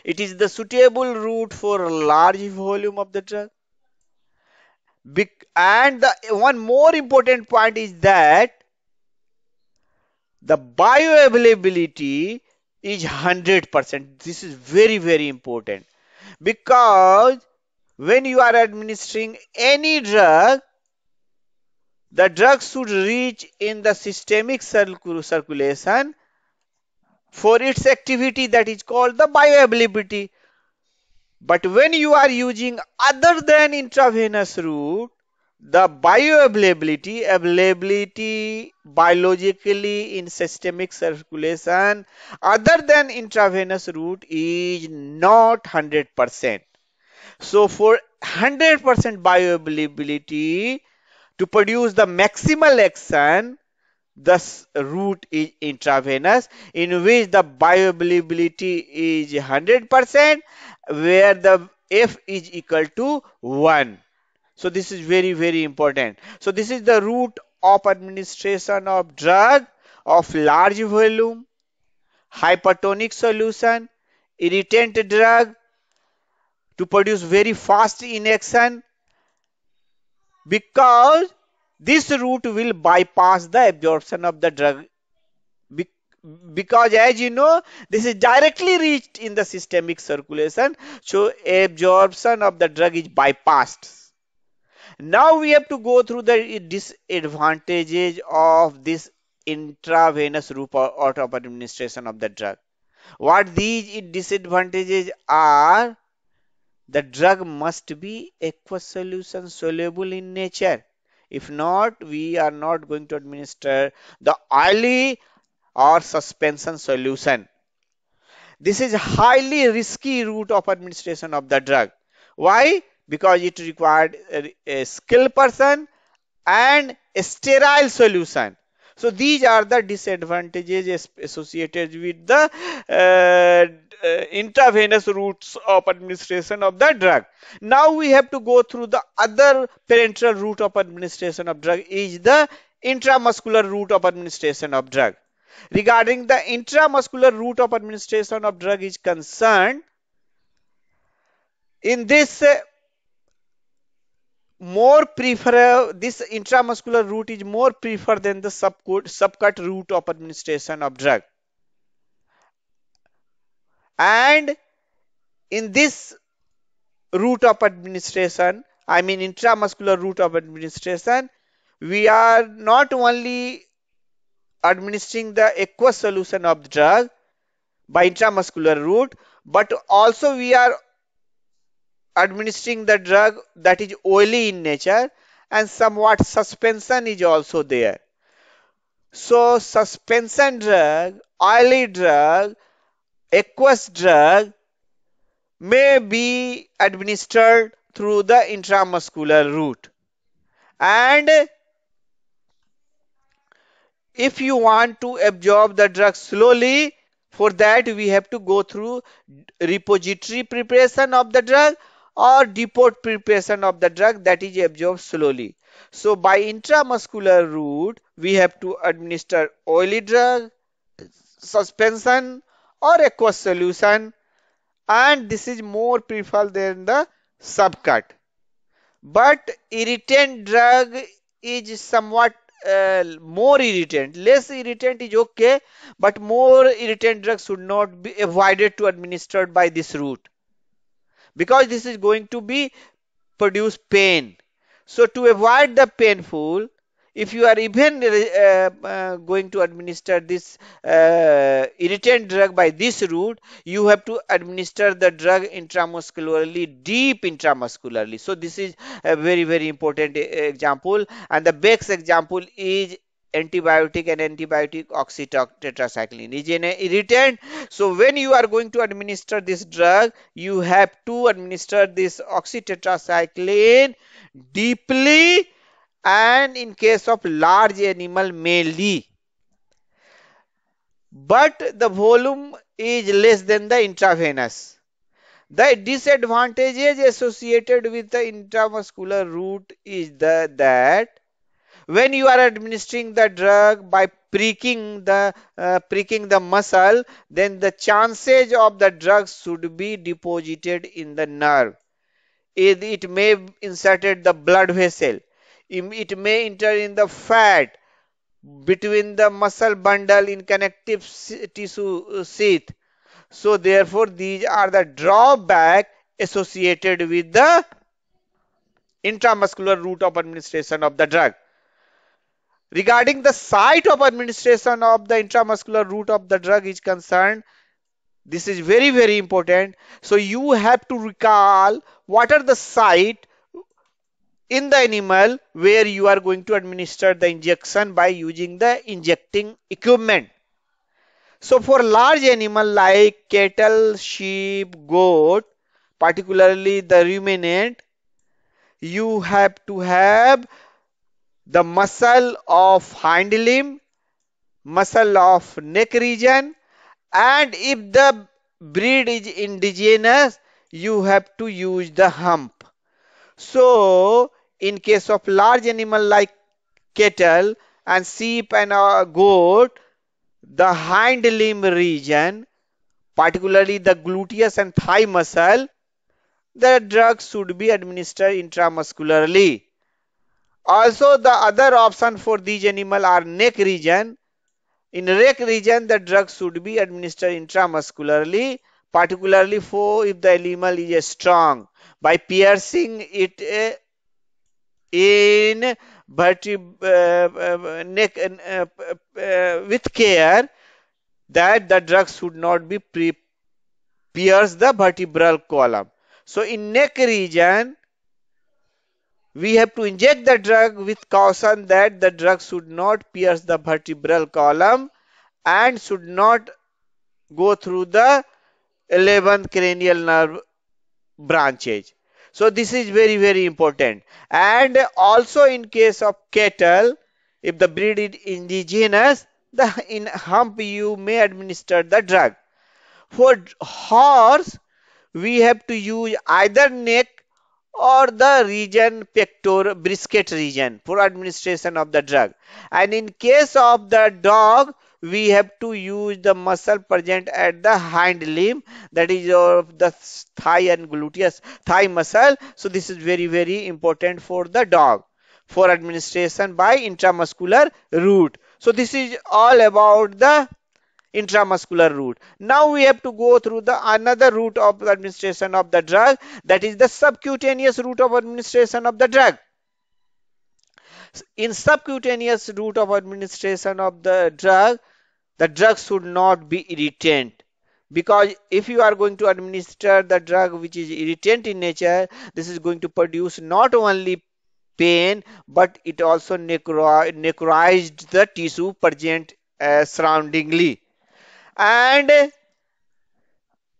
It is the suitable route for a large volume of the drug. And the one more important point is that the bioavailability is 100%. This is very important because when you are administering any drug, the drug should reach in the systemic circulation for its activity, that is called the bioavailability. But when you are using other than intravenous route, the bioavailability, availability biologically in systemic circulation other than intravenous route is not 100%. So for 100% bioavailability to produce the maximal action, thus route is intravenous, in which the bioavailability is 100%, where the F is equal to 1. So this is very important. So this is the route of administration of drug of large volume, hypertonic solution, irritant drug to produce very fast in action, because this route will bypass the absorption of the drug. Because as you know, this is directly reached in the systemic circulation, so absorption of the drug is bypassed. Now we have to go through the disadvantages of this intravenous route of administration of the drug. What these disadvantages are: the drug must be aqueous solution, soluble in nature. If not, we are not going to administer the oily or suspension solution. This is a highly risky route of administration of the drug. Why? Because it required a skilled person and a sterile solution. So these are the disadvantages associated with the intravenous routes of administration of the drug. Now we have to go through the other parenteral route of administration of drug, is the intramuscular route of administration of drug. Regarding the intramuscular route of administration of drug is concerned, in this this intramuscular route is more preferred than the subcut route of administration of drug. And in this route of administration, I mean intramuscular route of administration, we are not only administering the aqueous solution of the drug by intramuscular route, but also we are administering the drug that is oily in nature, and somewhat suspension is also there. So suspension drug, oily drug, aqueous drug may be administered through the intramuscular route. And if you want to absorb the drug slowly, for that we have to go through repository preparation of the drug or depot preparation of the drug, that is absorbed slowly. So by intramuscular route, we have to administer oily drug, suspension or aqueous solution, and this is more preferred than the subcut. But irritant drug is somewhat more irritant. Less irritant is okay, but more irritant drugs should not be avoided to administered by this route, because this is going to be produce pain. So to avoid the painful, if you are even going to administer this irritant drug by this route, you have to administer the drug intramuscularly, deep intramuscularly. So this is a very, very important example. And the best example is antibiotic and antibiotic oxytetracycline is an irritant. So when you are going to administer this drug, you have to administer this oxytetracycline deeply, and in case of large animal mainly, but the volume is less than the intravenous. The disadvantages associated with the intramuscular route is that when you are administering the drug by pricking the muscle, then the chances of the drug should be deposited in the nerve. It may inserted the blood vessel. It may enter in the fat between the muscle bundle in connective tissue sheath. So therefore, these are the drawback associated with the intramuscular route of administration of the drug. Regarding the site of administration of the intramuscular route of the drug is concerned, this is very, very important. So you have to recall what are the site in the animal where you are going to administer the injection by using the injecting equipment. So for large animal like cattle, sheep, goat, particularly the ruminant, you have to have the muscle of hind limb, muscle of neck region, and if the breed is indigenous, you have to use the hump. So in case of large animal like cattle and sheep and goat, the hind limb region, particularly the gluteus and thigh muscle, the drug should be administered intramuscularly. Also, the other option for these animal are neck region. In neck region, the drug should be administered intramuscularly, particularly for if the animal is strong, by piercing it in neck with care, that the drug should not be pierce the vertebral column. So in neck region, we have to inject the drug with caution that the drug should not pierce the vertebral column and should not go through the 11th cranial nerve branches. So this is very, very important. And also in case of cattle, if the breed is indigenous, in hump you may administer the drug. For horse, we have to use either neck or the region brisket region for administration of the drug. And in case of the dog, we have to use the muscle present at the hind limb, that is of the thigh and gluteus thigh muscle. So this is very, very important for the dog for administration by intramuscular route. So this is all about the intramuscular route. Now we have to go through the another route of administration of the drug, that is the subcutaneous route of administration of the drug. In subcutaneous route of administration of the drug should not be irritant, because if you are going to administer the drug which is irritant in nature, this is going to produce not only pain but it also necrotized the tissue present surroundingly. And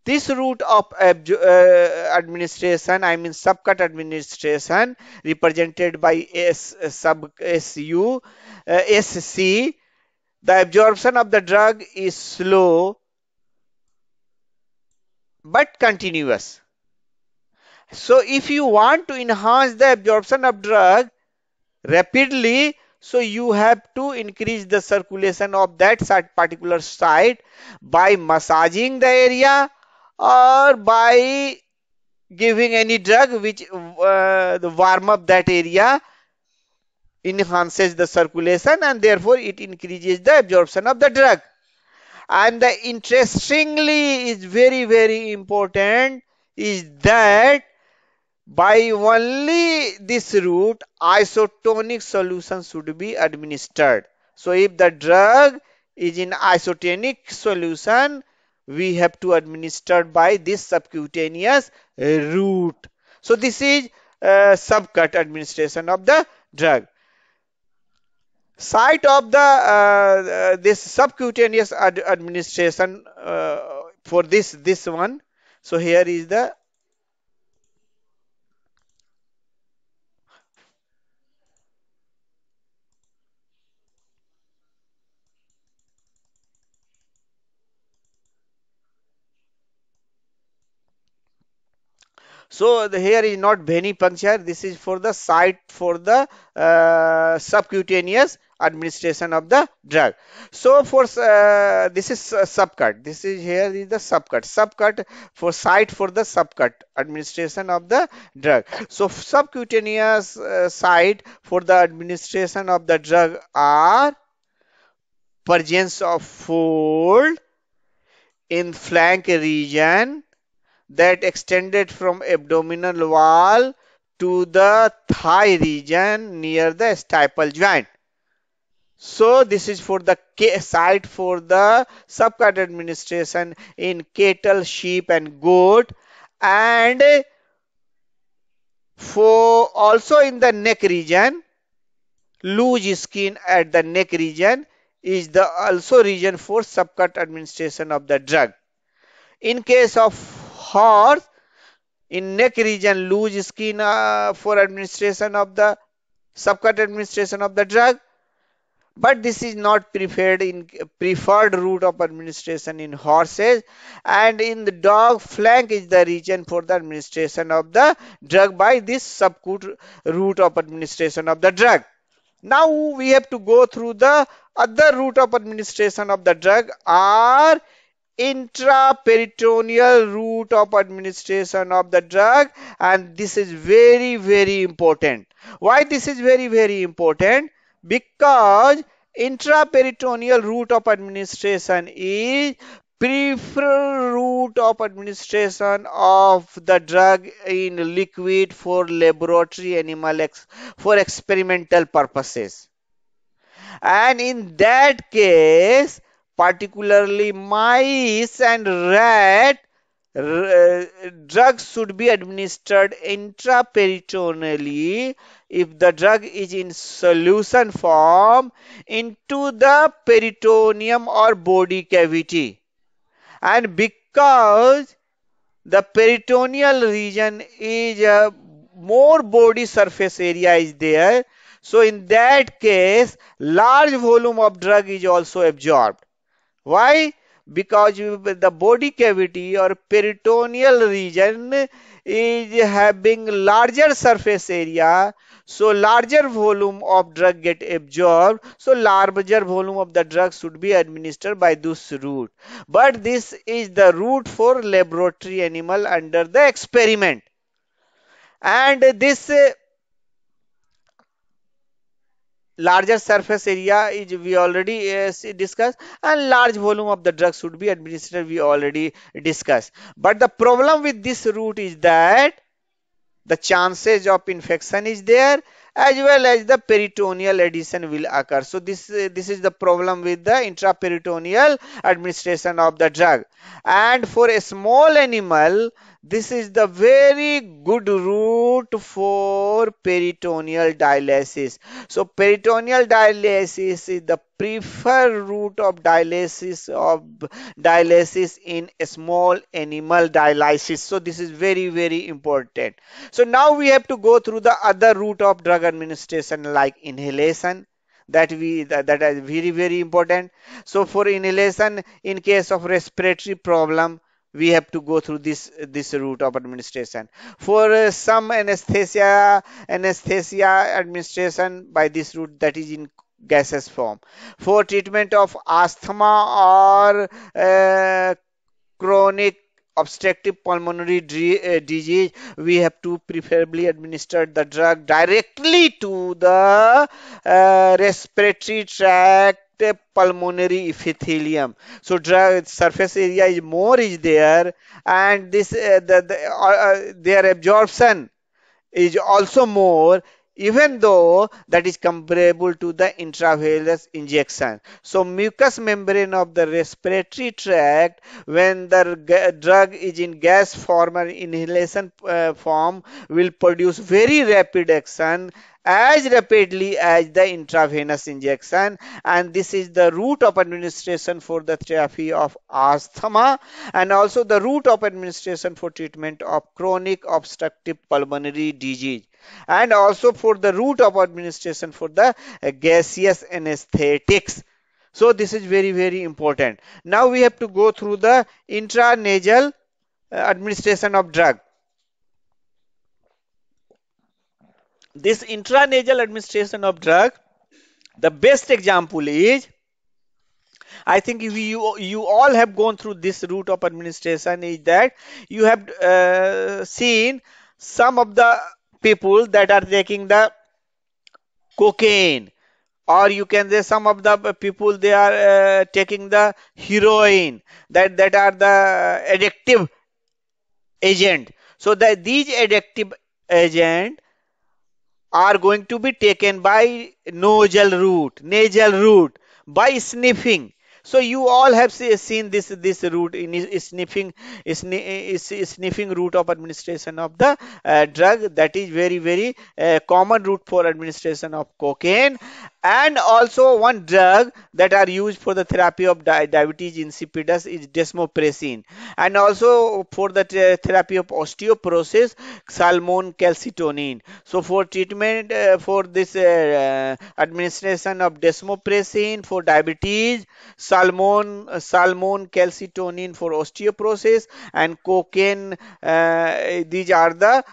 this route of administration, I mean subcut administration, represented by SU, SC, the absorption of the drug is slow but continuous. So if you want to enhance the absorption of drug rapidly, so you have to increase the circulation of that particular site by massaging the area or by giving any drug which warm up that area, enhances the circulation, and therefore it increases the absorption of the drug. And the interestingly is very important is that by only this route, isotonic solution should be administered. So if the drug is in isotonic solution, we have to administer by this subcutaneous route. So this is subcut administration of the drug. Site of the this subcutaneous administration for this one. So here is the. So here is not venipuncture. This is for the site for the subcutaneous administration of the drug. So for this is subcut. This is here is the subcut. Subcut for site for the subcut administration of the drug. So subcutaneous site for the administration of the drug are presence of fold in flank region that extended from abdominal wall to the thigh region near the staple joint. So this is for the site for the subcut administration in cattle, sheep and goat, and for also in the neck region, loose skin at the neck region is the also region for subcut administration of the drug. In case of horse, in neck region, loose skin for administration of the subcut administration of the drug, but this is not preferred route of administration in horses. And in the dog, flank is the region for the administration of the drug by this subcut route of administration of the drug. Now we have to go through the other route of administration of the drug are intraperitoneal route of administration of the drug, and this is very important. Why this is very important? Because intraperitoneal route of administration is preferred route of administration of the drug in liquid for laboratory animal for experimental purposes. And in that case, particularly mice and rat, drugs should be administered intraperitoneally if the drug is in solution form into the peritoneum or body cavity. And because the peritoneal region is more body surface area is there, so in that case large volume of drug is also absorbed. Why? Because the body cavity or peritoneal region is having larger surface area, so larger volume of drug get absorbed, so larger volume of the drug should be administered by this route. But this is the route for laboratory animal under the experiment. And this larger surface area is we already discussed, and large volume of the drug should be administered we already discussed. But the problem with this route is that the chances of infection is there, as well as the peritoneal adhesion will occur. So this is the problem with the intraperitoneal administration of the drug. And for a small animal, this is the very good route for peritoneal dialysis. So peritoneal dialysis is the preferred route of dialysis in a small animal dialysis. So this is very important. So now we have to go through the other route of drug administration like inhalation. That is very important. So for inhalation, in case of respiratory problem, we have to go through this route of administration. For some anesthesia administration by this route, that is in gaseous form. For treatment of asthma or chronic obstructive pulmonary disease, we have to preferably administer the drug directly to the respiratory tract pulmonary epithelium. So drug surface area is more is there, and this their absorption is also more, even though that is comparable to the intravenous injection. So mucous membrane of the respiratory tract, when the drug is in gas form or inhalation form, will produce very rapid action, as rapidly as the intravenous injection, and this is the route of administration for the therapy of asthma, and also the route of administration for treatment of chronic obstructive pulmonary disease, and also for the route of administration for the gaseous anesthetics. So this is very, very important. Now we have to go through the intranasal administration of drug. This intranasal administration of drug, the best example is, I think you all have gone through this route of administration, is that you have seen some of the people that are taking the cocaine, or you can say some of the people they are taking the heroin, that are the addictive agent. So that these addictive agent are going to be taken by nasal route, by sniffing. So you all have seen this route in sniffing, sniffing route of administration of the drug. That is very, very common route for administration of cocaine. And also one drug that are used for the therapy of diabetes insipidus is desmopressin, and also for the therapy of osteoporosis, salmon calcitonin. So for treatment for this administration of desmopressin for diabetes, salmon calcitonin for osteoporosis, and cocaine, these are the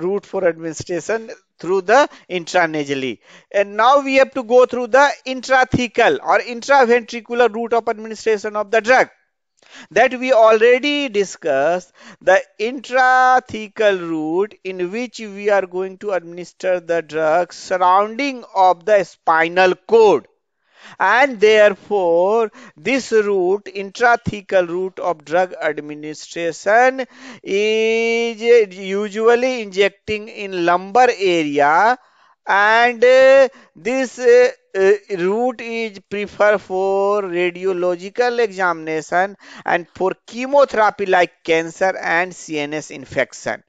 route for administration through the intranasally. And now we have to go through the intrathecal or intraventricular route of administration of the drug, that we already discussed. The intrathecal route, in which we are going to administer the drug surrounding of the spinal cord, and therefore this route, intrathecal route of drug administration, is usually injecting in lumbar area, and this route is preferred for radiological examination and for chemotherapy like cancer and CNS infection.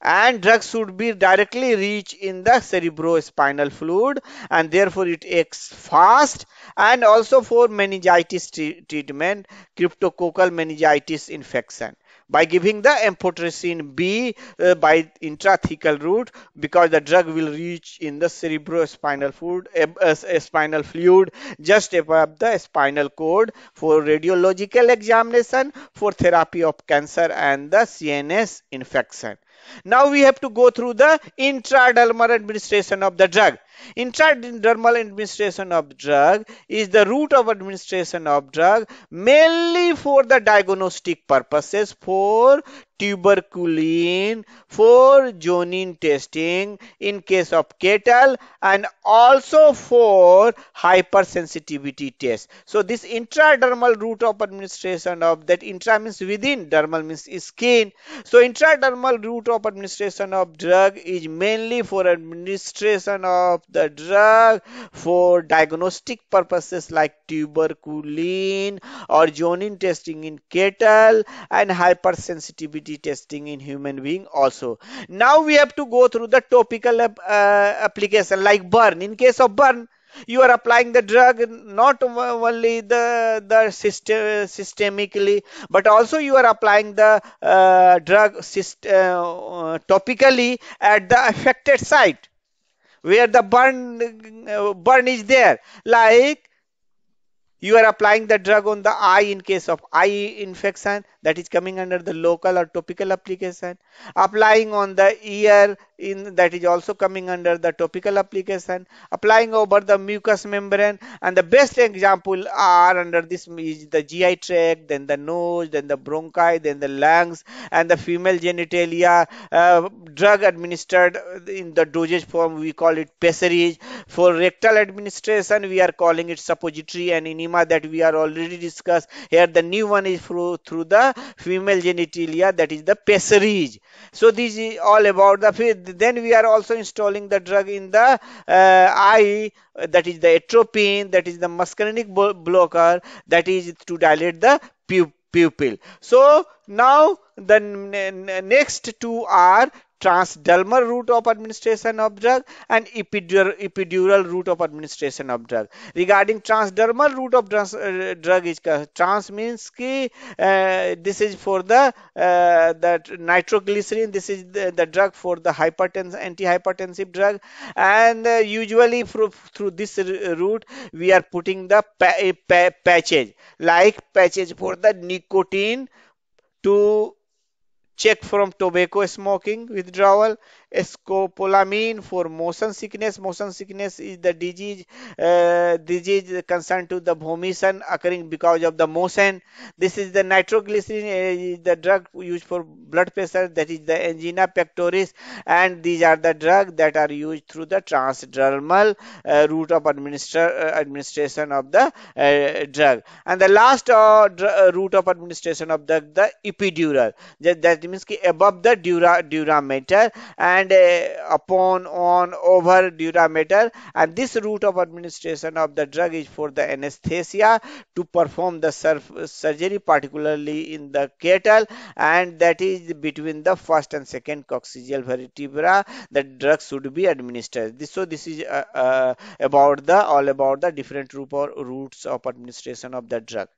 And drugs should be directly reach in the cerebrospinal fluid, and therefore it acts fast. And also for meningitis treatment, cryptococcal meningitis infection, by giving the amphotericin B by intrathecal route, because the drug will reach in the cerebrospinal fluid, spinal fluid just above the spinal cord, for radiological examination, for therapy of cancer and the CNS infection. Now we have to go through the intradermal administration of the drug. Intradermal administration of drug is the route of administration of drug mainly for the diagnostic purposes, for tuberculin, for Jonin testing in case of cattle, and also for hypersensitivity test. So this intradermal route of administration of that, intra means within, dermal means skin. So intradermal route of administration of drug is mainly for administration of the drug for diagnostic purposes like tuberculin or Jonin testing in cattle, and hypersensitivity testing in human being also. Now we have to go through the topical application like burn. In case of burn, you are applying the drug not only the systemically, but also you are applying the drug topically at the affected site where the burn is there. Like you are applying the drug on the eye in case of eye infection, that is coming under the local or topical application. Applying on the ear in that is also coming under the topical application, applying over the mucous membrane. And the best example are under this is the GI tract, then the nose, then the bronchi, then the lungs, and the female genitalia. Drug administered in the dosage form, we call it pessarige. For rectal administration, we are calling it suppository and enema, that we are already discussed. Here the new one is through the female genitalia, that is the pessarige. So this is all about the then we are also installing the drug in the eye, that is the atropine, that is the muscarinic blocker, that is to dilate the pupil. So now the next two are transdermal route of administration of drug and epidural route of administration of drug. Regarding transdermal route of drug is trans means ki this is for the that nitroglycerin. This is the drug for the hypertensive, antihypertensive drug, and usually through this route we are putting the patches, like patches for the nicotine to check from tobacco smoking withdrawal, scopolamine for motion sickness. Motion sickness is the disease concerned to the vomison occurring because of the motion. This is the nitroglycerin, the drug used for blood pressure, that is the angina pectoris. And these are the drugs that are used through the transdermal route of administration of the drug. And the last route of administration of the epidural, that means ki above the durameter and upon on over durameter. And this route of administration of the drug is for the anesthesia to perform the surgery, particularly in the cattle, and that is between the first and second coccygeal vertebra. The drug should be administered. So this is about the all about the different routes of administration of the drug.